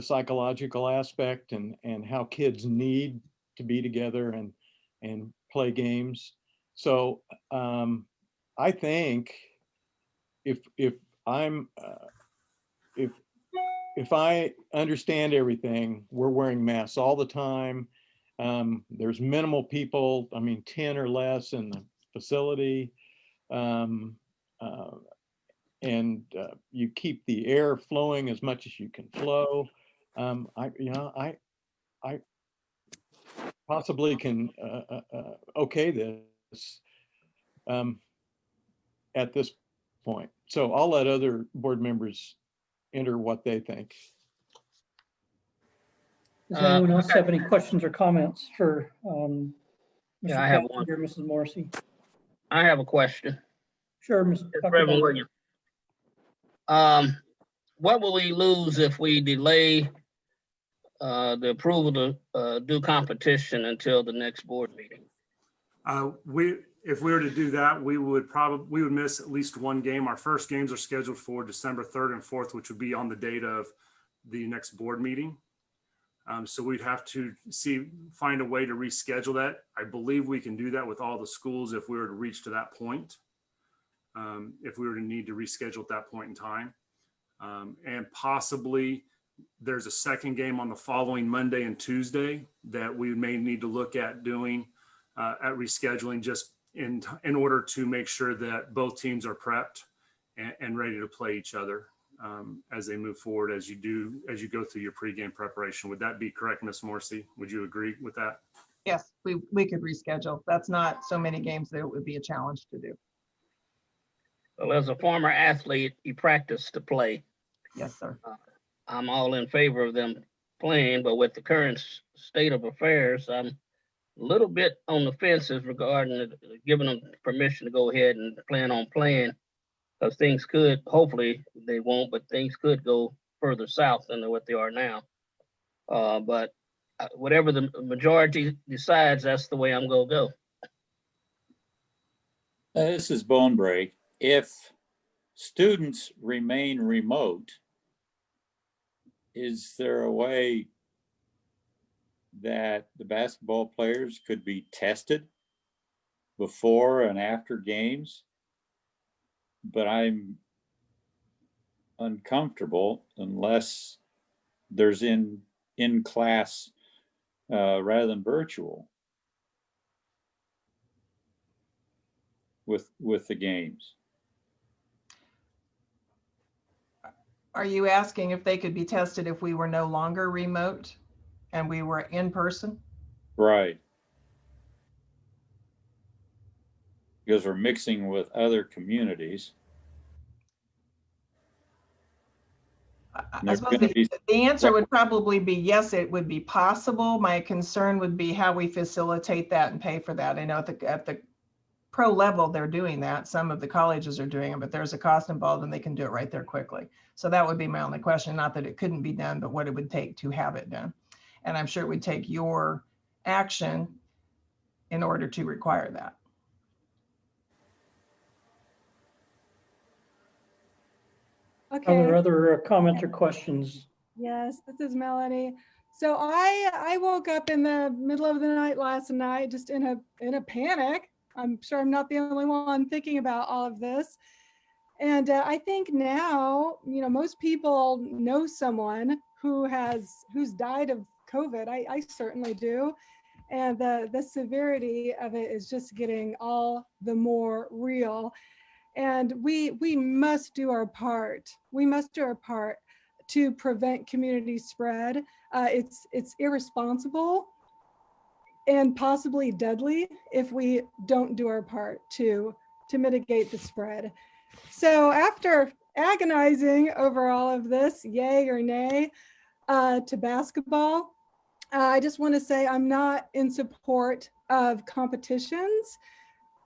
psychological aspect and how kids need to be together and play games. So I think if I understand everything, we're wearing masks all the time. There's minimal people, I mean, 10 or less in the facility. And you keep the air flowing as much as you can flow. I possibly can okay this at this point. So I'll let other board members enter what they think. Does anyone else have any questions or comments for Mr. Yeah, I have Cathy one. or Mrs. Morrissey? I have a question. Sure, Mr. Reverend Williams. What will we lose if we delay the approval to do competition until the next board meeting? If we were to do that, we would miss at least one game. Our first games are scheduled for December 3rd and 4th, which would be on the date of the next board meeting. So we'd have to find a way to reschedule that. I believe we can do that with all the schools if we were to reach to that point. If we were to need to reschedule at that point in time. And possibly there's a second game on the following Monday and Tuesday that we may need to look at doing at rescheduling, just in order to make sure that both teams are prepped and ready to play each other as they move forward, as you go through your pregame preparation. Would that be correct, Ms. Morrissey? Would you agree with that? Yes, we could reschedule. That's not so many games that it would be a challenge to do. Well, as a former athlete, you practice to play. Yes, sir. I'm all in favor of them playing, but with the current state of affairs, I'm a little bit on the fences regarding giving them permission to go ahead and plan on playing, because things could, hopefully they won't, but things could go further south than what they are now. But whatever the majority decides, that's the way I'm gonna go. This is Bone Break. If students remain remote, is there a way that the basketball players could be tested before and after games? But I'm uncomfortable unless there's in class rather than virtual with the games. Are you asking if they could be tested if we were no longer remote and we were in person? Right. Because we're mixing with other communities. I suppose the answer would probably be yes, it would be possible. My concern would be how we facilitate that and pay for that. I know at the pro level, they're doing that. Some of the colleges are doing it, but there's a cost involved and they can do it right there quickly. So that would be my only question. Not that it couldn't be done, but what it would take to have it done. And I'm sure it would take your action in order to require that. Are there other comments or questions? Yes, this is Melanie. So I woke up in the middle of the night last night, just in a panic. I'm sure I'm not the only one thinking about all of this. And I think now, most people know someone who's died of COVID. I certainly do. And the severity of it is just getting all the more real. And we must do our part. We must do our part to prevent community spread. It's irresponsible and possibly deadly if we don't do our part to mitigate the spread. So after agonizing over all of this, yay or nay to basketball, I just want to say I'm not in support of competitions.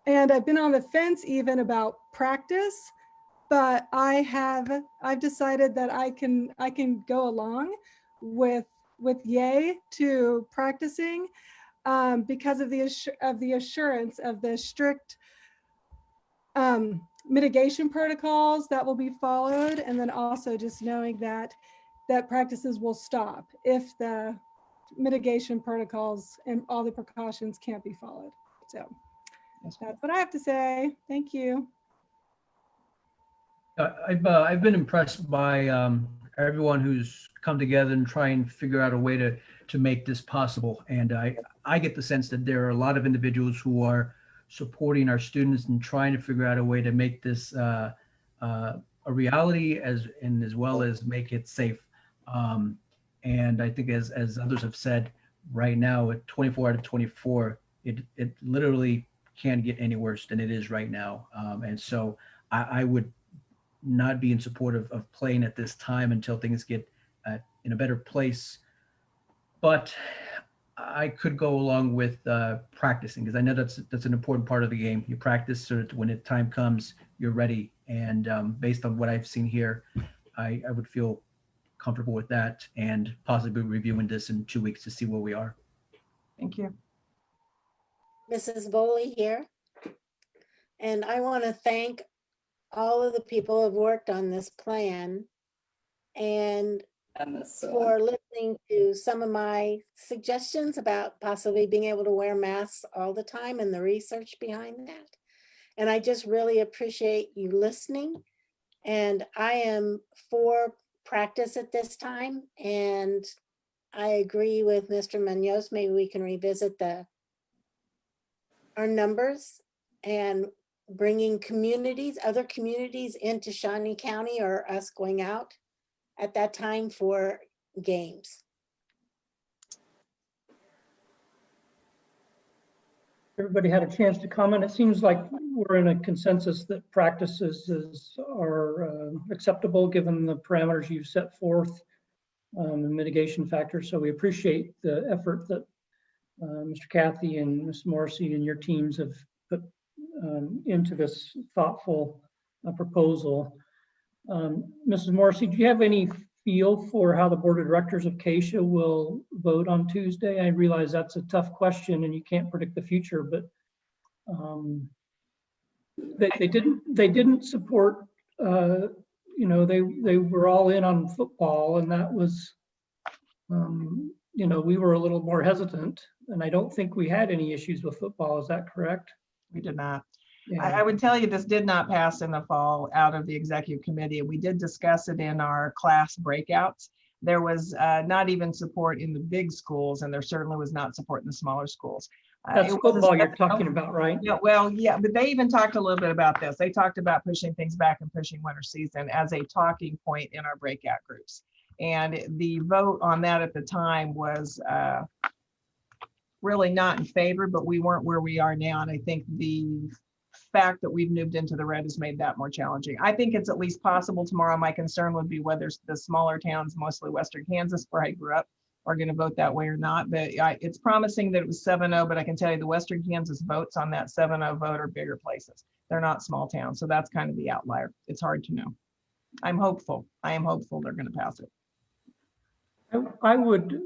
And I've been on the fence even about practice, but I've decided that I can go along with yay to practicing because of the assurance of the strict mitigation protocols that will be followed, and then also just knowing that practices will stop if the mitigation protocols and all the precautions can't be followed. So that's what I have to say. Thank you. I've been impressed by everyone who's come together and try and figure out a way to make this possible. And I get the sense that there are a lot of individuals who are supporting our students and trying to figure out a way to make this a reality as well as make it safe. And I think as others have said, right now at 24 out of 24, it literally can't get any worse than it is right now. And so I would not be in support of playing at this time until things get in a better place. But I could go along with practicing, because I know that's an important part of the game. You practice so that when the time comes, you're ready. And based on what I've seen here, I would feel comfortable with that, and possibly reviewing this in 2 weeks to see where we are. Thank you. Mrs. Boley here. And I want to thank all of the people who have worked on this plan and for listening to some of my suggestions about possibly being able to wear masks all the time and the research behind that. And I just really appreciate you listening. And I am for practice at this time. And I agree with Mr. Munoz. Maybe we can revisit our numbers and bringing communities, other communities into Shawnee County, or us going out at that time for games. Everybody had a chance to comment. It seems like we're in a consensus that practices are acceptable given the parameters you've set forth, the mitigation factors. So we appreciate the effort that Mr. Cathy and Ms. Morrissey and your teams have put into this thoughtful proposal. Mrs. Morrissey, do you have any feel for how the Board of Directors of CASHA will vote on Tuesday? I realize that's a tough question and you can't predict the future, but they didn't support, you know, they were all in on football, and that was, you know, we were a little more hesitant, and I don't think we had any issues with football. Is that correct? We did not. Yeah. I would tell you this did not pass in the fall out of the executive committee. We did discuss it in our class breakouts. There was not even support in the big schools, and there certainly was not support in the smaller schools. That's football you're talking about, right? Yeah, well, yeah, but they even talked a little bit about this. They talked about pushing things back and pushing winter season as a talking point in our breakout groups. And the vote on that at the time was really not in favor, but we weren't where we are now. And I think the fact that we've moved into the red has made that more challenging. I think it's at least possible tomorrow. My concern would be whether the smaller towns, mostly Western Kansas, where I grew up, are going to vote that way or not. But it's promising that it was 7-0, but I can tell you the Western Kansas votes on that 7-0 vote are bigger places. They're not small towns. So that's kind of the outlier. It's hard to know. I'm hopeful. I am hopeful they're going to pass it. I would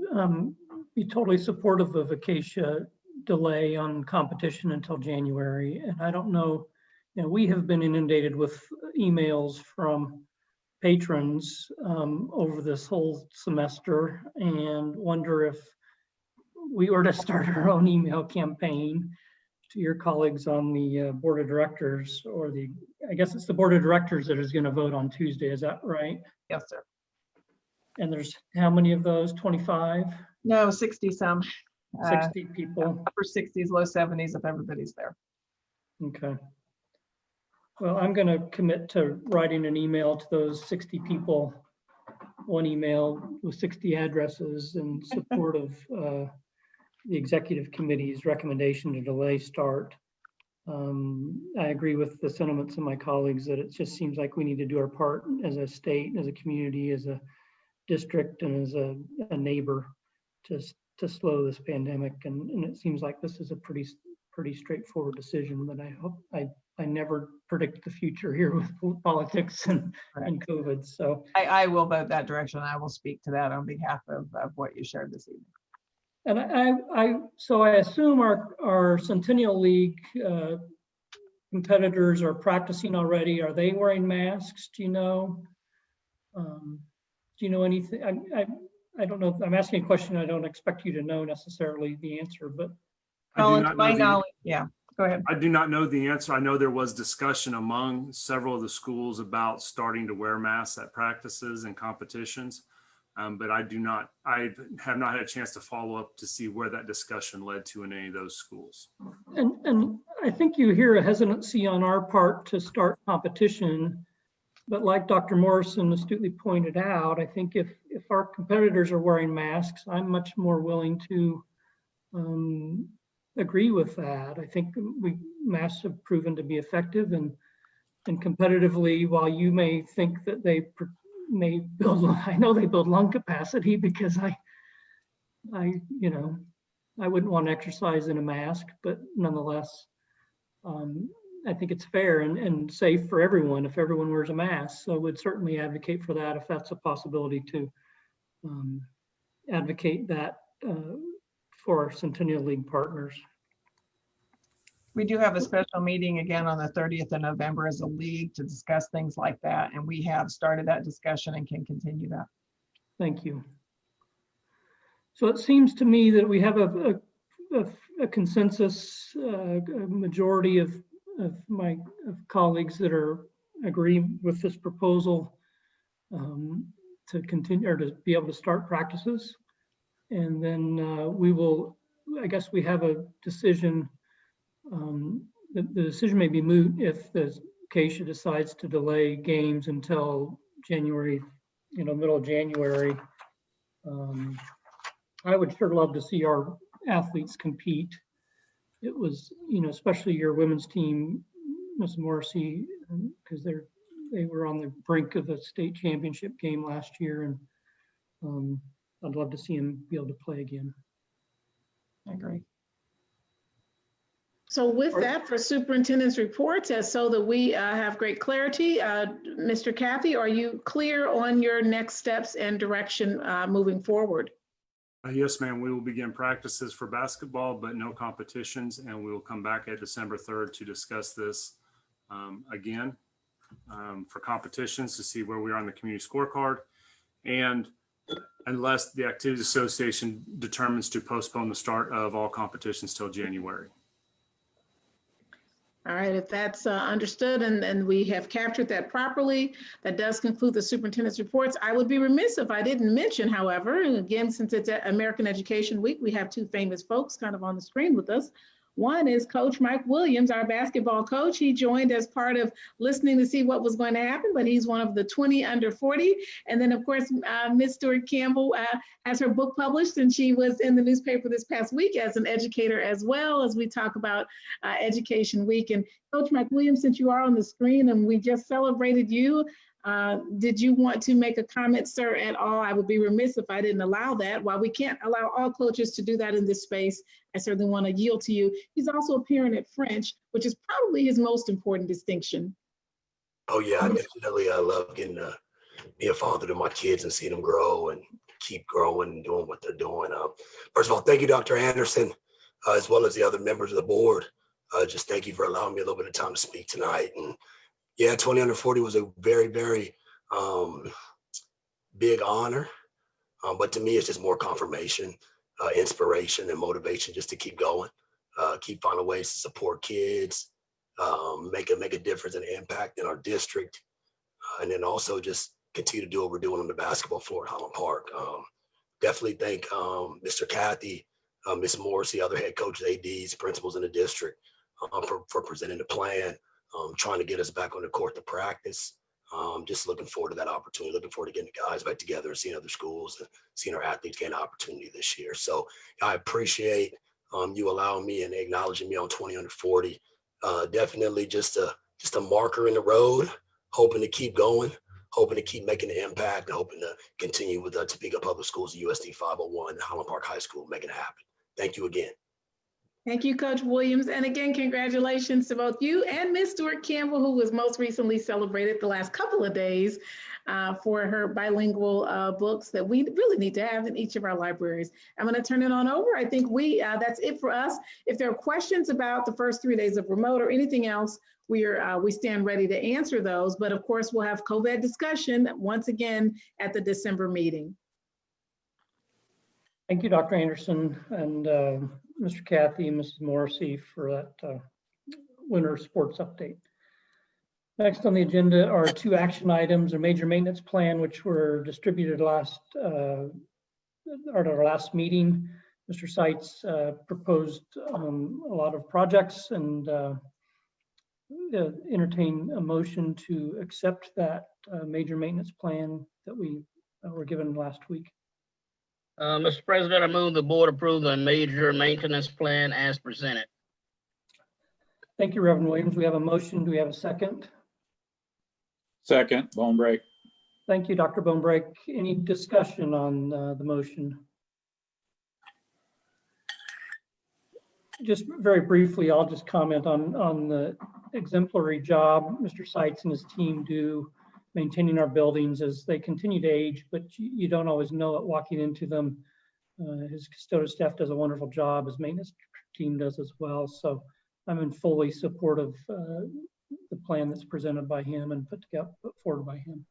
be totally supportive of a CASHA delay on competition until January. And I don't know, you know, we have been inundated with emails from patrons over this whole semester, and wonder if we were to start our own email campaign to your colleagues on the board of directors, or I guess it's the board of directors that is going to vote on Tuesday. Is that right? Yes, sir. And there's how many of those? 25? No, 60 some. 60 people. Upper 60s, low 70s if everybody's there. Okay. Well, I'm going to commit to writing an email to those 60 people, one email with 60 addresses in support of the executive committee's recommendation to delay start. I agree with the sentiments of my colleagues that it just seems like we need to do our part as a state, as a community, as a district, and as a neighbor to slow this pandemic. And it seems like this is a pretty straightforward decision, but I hope I never predict the future here with politics and COVID. So I will vote that direction. I will speak to that on behalf of what you shared this evening. And so I assume our Centennial League competitors are practicing already. Are they wearing masks? Do you know? Do you know anything? I don't know. I'm asking a question I don't expect you to know necessarily the answer, but. To my knowledge, yeah. Go ahead. I do not know the answer. I know there was discussion among several of the schools about starting to wear masks at practices and competitions, but I have not had a chance to follow up to see where that discussion led to in any of those schools. And I think you hear a hesitancy on our part to start competition, but like Dr. Morrison astutely pointed out, I think if our competitors are wearing masks, I'm much more willing to agree with that. I think masks have proven to be effective, and competitively, while you may think that they may build, I know they build lung capacity, because I wouldn't want to exercise in a mask, but nonetheless, I think it's fair and safe for everyone if everyone wears a mask. So I would certainly advocate for that if that's a possibility to advocate that for our Centennial League partners. We do have a special meeting again on the 30th of November as a league to discuss things like that. And we have started that discussion and can continue that. Thank you. So it seems to me that we have a consensus, a majority of my colleagues that are agree with this proposal to continue or to be able to start practices. And then we will, I guess we have a decision. The decision may be moot if the Acacia decides to delay games until January, middle of January. I would sure love to see our athletes compete. It was, especially your women's team, Ms. Morrissey, because they were on the brink of a state championship game last year, and I'd love to see them be able to play again. I agree. So with that, for superintendent's reports, so that we have great clarity, Mr. Kathy, are you clear on your next steps and direction moving forward? Yes, ma'am. We will begin practices for basketball, but no competitions. And we will come back at December 3rd to discuss this again for competitions to see where we are on the community scorecard. And unless the Activities Association determines to postpone the start of all competitions till January. All right, if that's understood and we have captured that properly, that does conclude the superintendent's reports. I would be remiss if I didn't mention, however, and again, since it's American Education Week, we have two famous folks kind of on the screen with us. One is Coach Mike Williams, our basketball coach. He joined as part of listening to see what was going to happen, but he's one of the 20 under 40. And then, of course, Ms. Stewart Campbell has her book published, and she was in the newspaper this past week as an educator as well, as we talk about Education Week. And Coach Mike Williams, since you are on the screen and we just celebrated you, did you want to make a comment, sir, at all? I would be remiss if I didn't allow that. While we can't allow all coaches to do that in this space, I certainly want to yield to you. He's also a parent at French, which is probably his most important distinction. Oh yeah, I definitely love getting to be a father to my kids and see them grow and keep growing and doing what they're doing. First of all, thank you, Dr. Anderson, as well as the other members of the board. Just thank you for allowing me a little bit of time to speak tonight. And yeah, 20 under 40 was a very, very big honor. But to me, it's just more confirmation, inspiration, and motivation just to keep going, keep finding ways to support kids, make a difference and impact in our district, and then also just continue to do what we're doing on the basketball floor at Highland Park. Definitely thank Mr. Kathy, Ms. Morrissey, other head coaches, ADs, principals in the district for presenting the plan, trying to get us back on the court to practice. Just looking forward to that opportunity, looking forward to getting the guys back together and seeing other schools and seeing our athletes gain an opportunity this year. So I appreciate you allowing me and acknowledging me on 20 under 40. Definitely just a marker in the road, hoping to keep going, hoping to keep making an impact, hoping to continue with Topeka Public Schools, USD 501, Highland Park High School, making it happen. Thank you again. Thank you, Coach Williams. And again, congratulations to both you and Ms. Stewart Campbell, who was most recently celebrated the last couple of days for her bilingual books that we really need to have in each of our libraries. I'm going to turn it on over. I think that's it for us. If there are questions about the first 3 days of remote or anything else, we stand ready to answer those. But of course, we'll have COVID discussion once again at the December meeting. Thank you, Dr. Anderson, and Mr. Kathy and Mrs. Morrissey for that winter sports update. Next on the agenda are two action items: a major maintenance plan, which were distributed at our last meeting. Mr. Seitz proposed a lot of projects and entertain a motion to accept that major maintenance plan that we were given last week. Mr. President, I move the board approve the major maintenance plan as presented. Thank you, Reverend Williams. We have a motion. Do we have a second? Second, Bonebreak. Thank you, Dr. Bonebreak. Any discussion on the motion? Just very briefly, I'll just comment on the exemplary job Mr. Seitz and his team do maintaining our buildings as they continue to age, but you don't always know it walking into them. His custodial staff does a wonderful job. His maintenance team does as well. So I'm in fully support of the plan that's presented by him and put forward by him.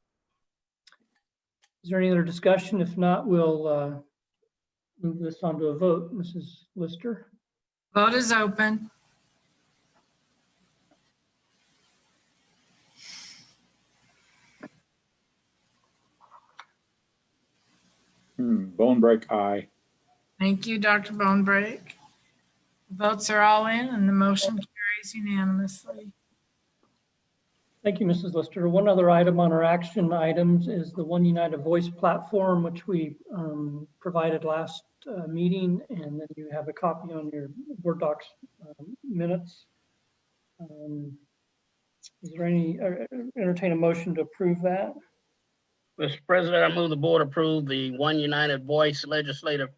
Is there any other discussion? If not, we'll move this on to a vote. Mrs. Lister? Vote is open. Bone break, aye. Thank you, Dr. Bonebrake. Votes are all in and the motion carries unanimously. Thank you, Mrs. Lister. One other item on our action items is the One United Voice platform, which we provided last meeting, and then you have a copy on your Board Docs minutes. Is there any, entertain a motion to approve that? Mr. President, I move the board approve the One United Voice legislative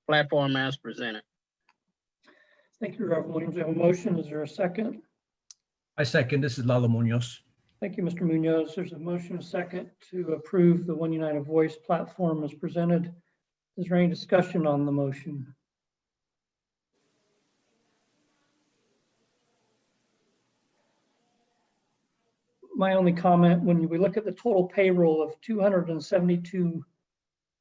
platform as presented. Thank you, Reverend Williams. We have a motion. Is there a second? I second. This is Lalo Munoz. Thank you, Mr. Munoz. There's a motion, a second, to approve the One United Voice platform as presented. Is there any discussion on the motion? My only comment, when we look at the total payroll of $272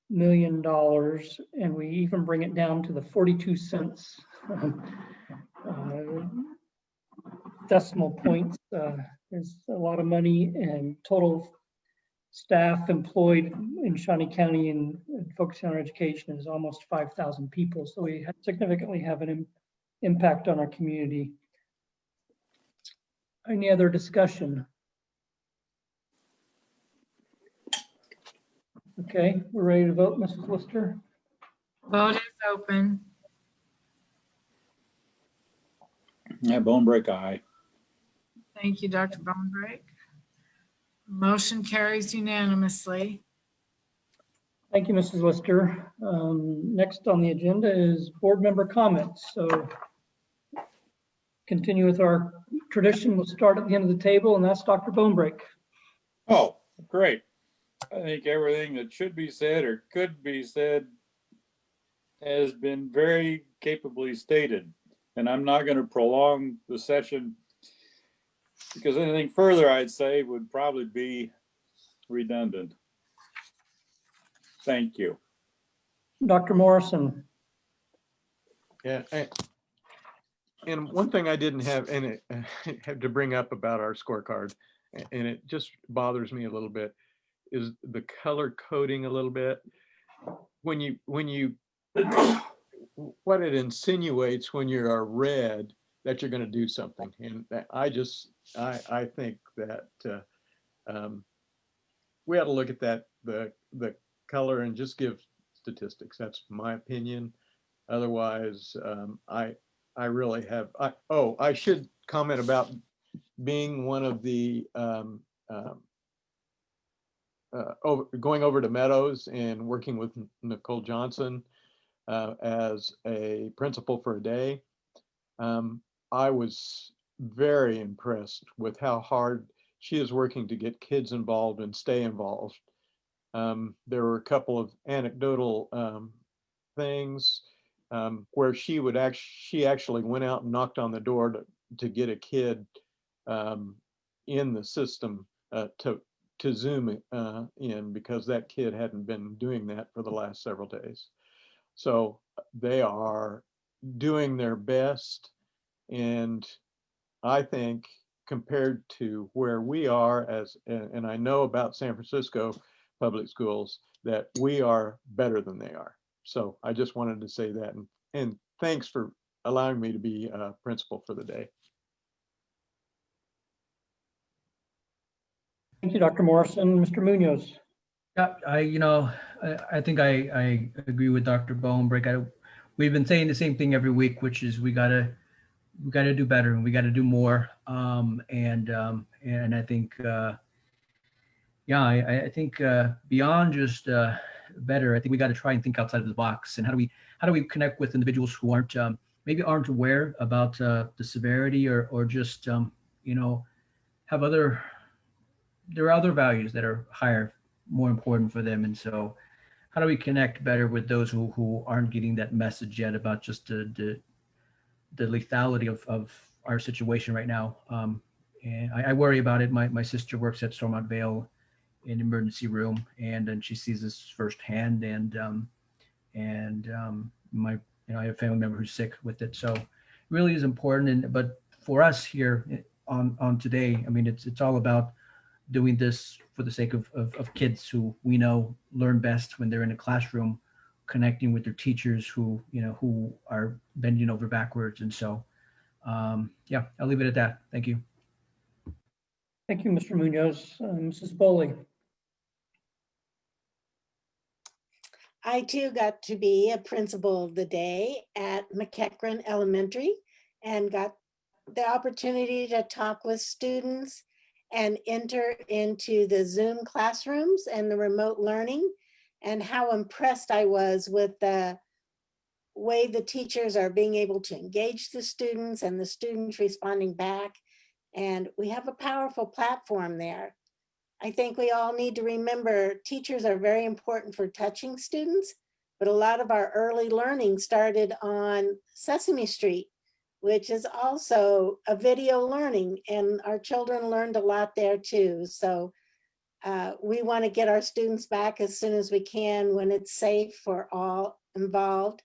million, and we even bring it down to the 42 cents decimal points, there's a lot of money, and total staff employed in Shawnee County and focusing on education is almost 5,000 people. So we significantly have an impact on our community. Any other discussion? Okay, we're ready to vote, Mrs. Lister. Vote is open. Yeah, bone break, aye. Thank you, Dr. Bonebrake. Motion carries unanimously. Thank you, Mrs. Lister. Next on the agenda is board member comments. So continue with our tradition. We'll start at the end of the table, and that's Dr. Bonebrake. Oh, great. I think everything that should be said or could be said has been very capably stated. And I'm not going to prolong the session because anything further I'd say would probably be redundant. Thank you. Dr. Morrison. Yeah, and one thing I didn't have, and it had to bring up about our scorecard, and it just bothers me a little bit, is the color coding a little bit. When you what it insinuates when you're a red, that you're going to do something, and I think that we ought to look at that, the color, and just give statistics. That's my opinion. Otherwise, I really have. I should comment about being one of the going over to Meadows and working with Nicole Johnson as a principal for a day. I was very impressed with how hard she is working to get kids involved and stay involved. There were a couple of anecdotal things where she actually went out and knocked on the door to get a kid in the system to Zoom in, because that kid hadn't been doing that for the last several days. So they are doing their best, and I think compared to where we are and I know about San Francisco public schools, that we are better than they are. So I just wanted to say that, and thanks for allowing me to be a principal for the day. Thank you, Dr. Morrison. Mr. Munoz. Yeah, I think I agree with Dr. Bonebrake. We've been saying the same thing every week, which is we gotta do better and we gotta do more. And I think I think beyond just better, I think we got to try and think outside of the box. And how do we connect with individuals who maybe aren't aware about the severity or just have there are other values that are higher, more important for them. And so how do we connect better with those who aren't getting that message yet about just the lethality of our situation right now. And I worry about it. My sister works at Stormont Vale in emergency room, and then she sees this firsthand. And my, I have a family member who's sick with it. So it really is important. And but for us here on today, I mean, it's all about doing this for the sake of kids who we know learn best when they're in a classroom, connecting with their teachers who are bending over backwards. And so, yeah, I'll leave it at that. Thank you. Thank you, Mr. Munoz. Mrs. Boley. I too got to be a principal of the day at McEachran Elementary and got the opportunity to talk with students and enter into the Zoom classrooms and the remote learning, and how impressed I was with the way the teachers are being able to engage the students and the students responding back. And we have a powerful platform there. I think we all need to remember teachers are very important for touching students, but a lot of our early learning started on Sesame Street, which is also a video learning, and our children learned a lot there too. So we want to get our students back as soon as we can when it's safe for all involved.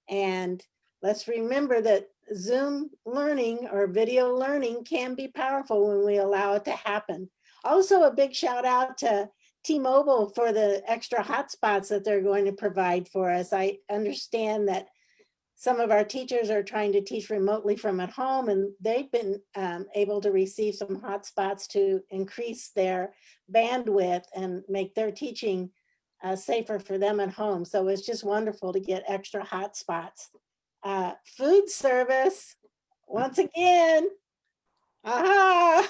And let's remember that Zoom learning or video learning can be powerful when we allow it to happen. Also, a big shout out to T-Mobile for the extra hotspots that they're going to provide for us. I understand that some of our teachers are trying to teach remotely from at home, and they've been able to receive some hotspots to increase their bandwidth and make their teaching safer for them at home. So it's just wonderful to get extra hotspots. Food service, once again, aha!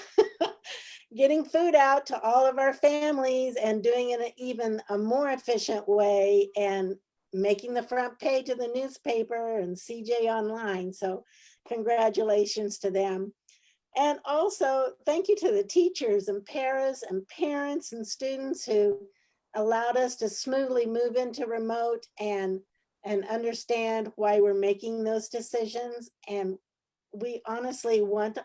Getting food out to all of our families and doing it in even a more efficient way, and making the front page of the newspaper and CJ Online. So congratulations to them. And also thank you to the teachers and paras and parents and students who allowed us to smoothly move into remote and understand why we're making those decisions. And we honestly want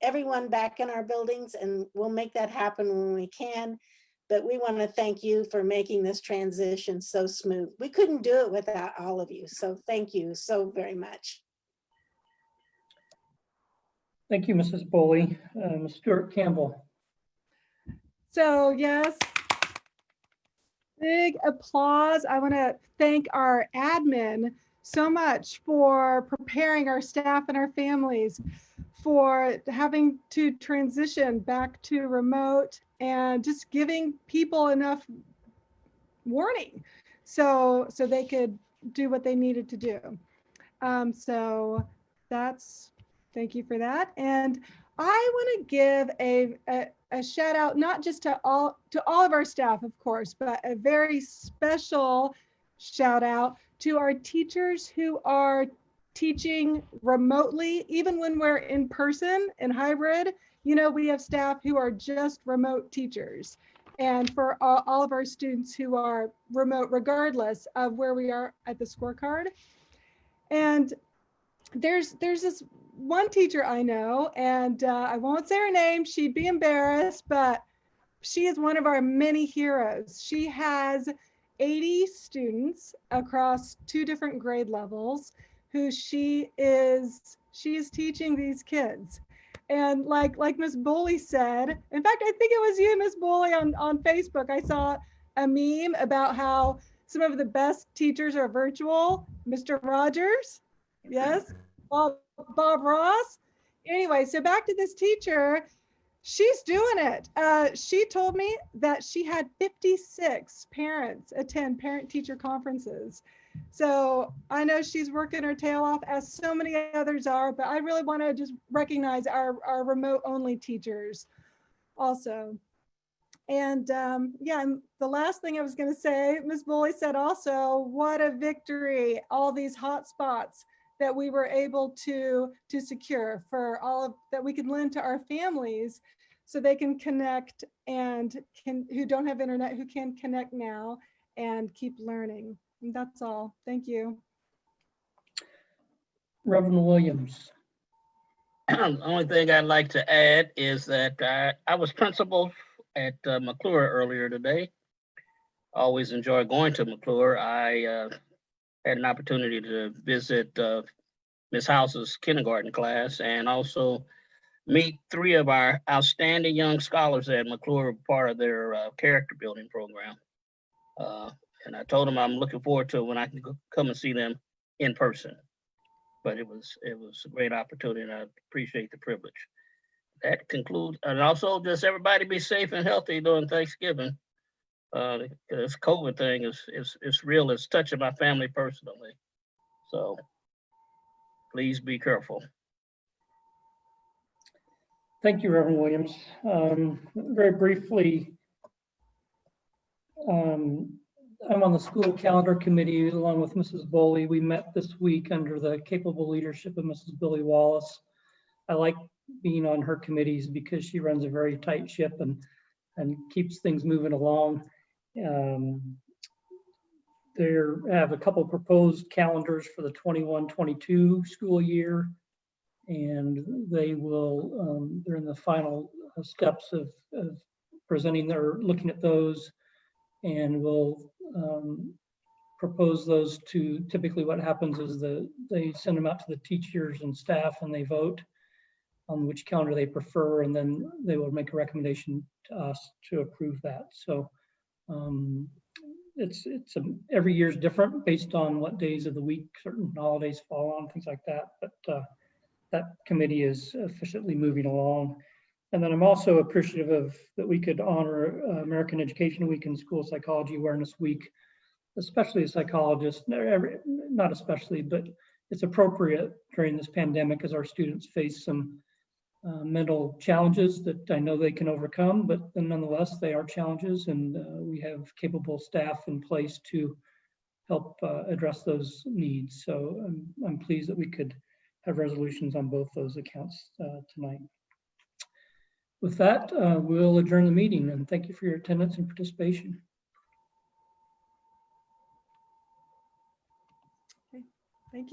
everyone back in our buildings, and we'll make that happen when we can. But we want to thank you for making this transition so smooth. We couldn't do it without all of you. So thank you so very much. Thank you, Mrs. Boley. Stuart Campbell. So yes, big applause. I want to thank our admin so much for preparing our staff and our families for having to transition back to remote, and just giving people enough warning so they could do what they needed to do. So thank you for that. And I want to give a shout out, not just to all of our staff, of course, but a very special shout out to our teachers who are teaching remotely, even when we're in person and hybrid. We have staff who are just remote teachers, and for all of our students who are remote, regardless of where we are at the scorecard. And there's this one teacher I know, and I won't say her name, she'd be embarrassed, but she is one of our many heroes. She has 80 students across 2 different grade levels who she is teaching these kids. And like Ms. Boley said, in fact, I think it was you, Ms. Boley, on Facebook, I saw a meme about how some of the best teachers are virtual. Mr. Rogers, yes, Bob Ross. Anyway, so back to this teacher. She's doing it. She told me that she had 56 parents attend parent-teacher conferences. So I know she's working her tail off, as so many others are, but I really want to just recognize our remote-only teachers also. And yeah, and the last thing I was going to say, Ms. Boley said also, what a victory, all these hotspots that we were able to secure for all of that we can lend to our families, so they can connect and who don't have internet, who can connect now and keep learning. And that's all. Thank you. Reverend Williams. The only thing I'd like to add is that I was principal at McClure earlier today. Always enjoy going to McClure. I had an opportunity to visit Ms. House's kindergarten class and also meet 3 of our outstanding young scholars at McClure, part of their character building program. And I told them I'm looking forward to when I can come and see them in person. But it was a great opportunity, and I appreciate the privilege. That concludes, and also just everybody be safe and healthy during Thanksgiving. This COVID thing is real. It's touching my family personally. So please be careful. Thank you, Reverend Williams. Very briefly, I'm on the school calendar committee along with Mrs. Boley. We met this week under the capable leadership of Mrs. Billy Wallace. I like being on her committees because she runs a very tight ship and keeps things moving along. They have a couple proposed calendars for the 21-22 school year, and they will, they're in the final steps of presenting looking at those, and will propose those to, typically what happens is they send them out to the teachers and staff and they vote on which calendar they prefer, and then they will make a recommendation to us to approve that. So every year is different based on what days of the week certain holidays fall on, things like that. But that committee is efficiently moving along. And then I'm also appreciative of that we could honor American Education Week and School Psychology Awareness Week, especially as psychologists, not especially, but it's appropriate during this pandemic as our students face some mental challenges that I know they can overcome, but nonetheless, they are challenges, and we have capable staff in place to help address those needs. So I'm pleased that we could have resolutions on both those accounts tonight. With that, we'll adjourn the meeting, and thank you for your attendance and participation.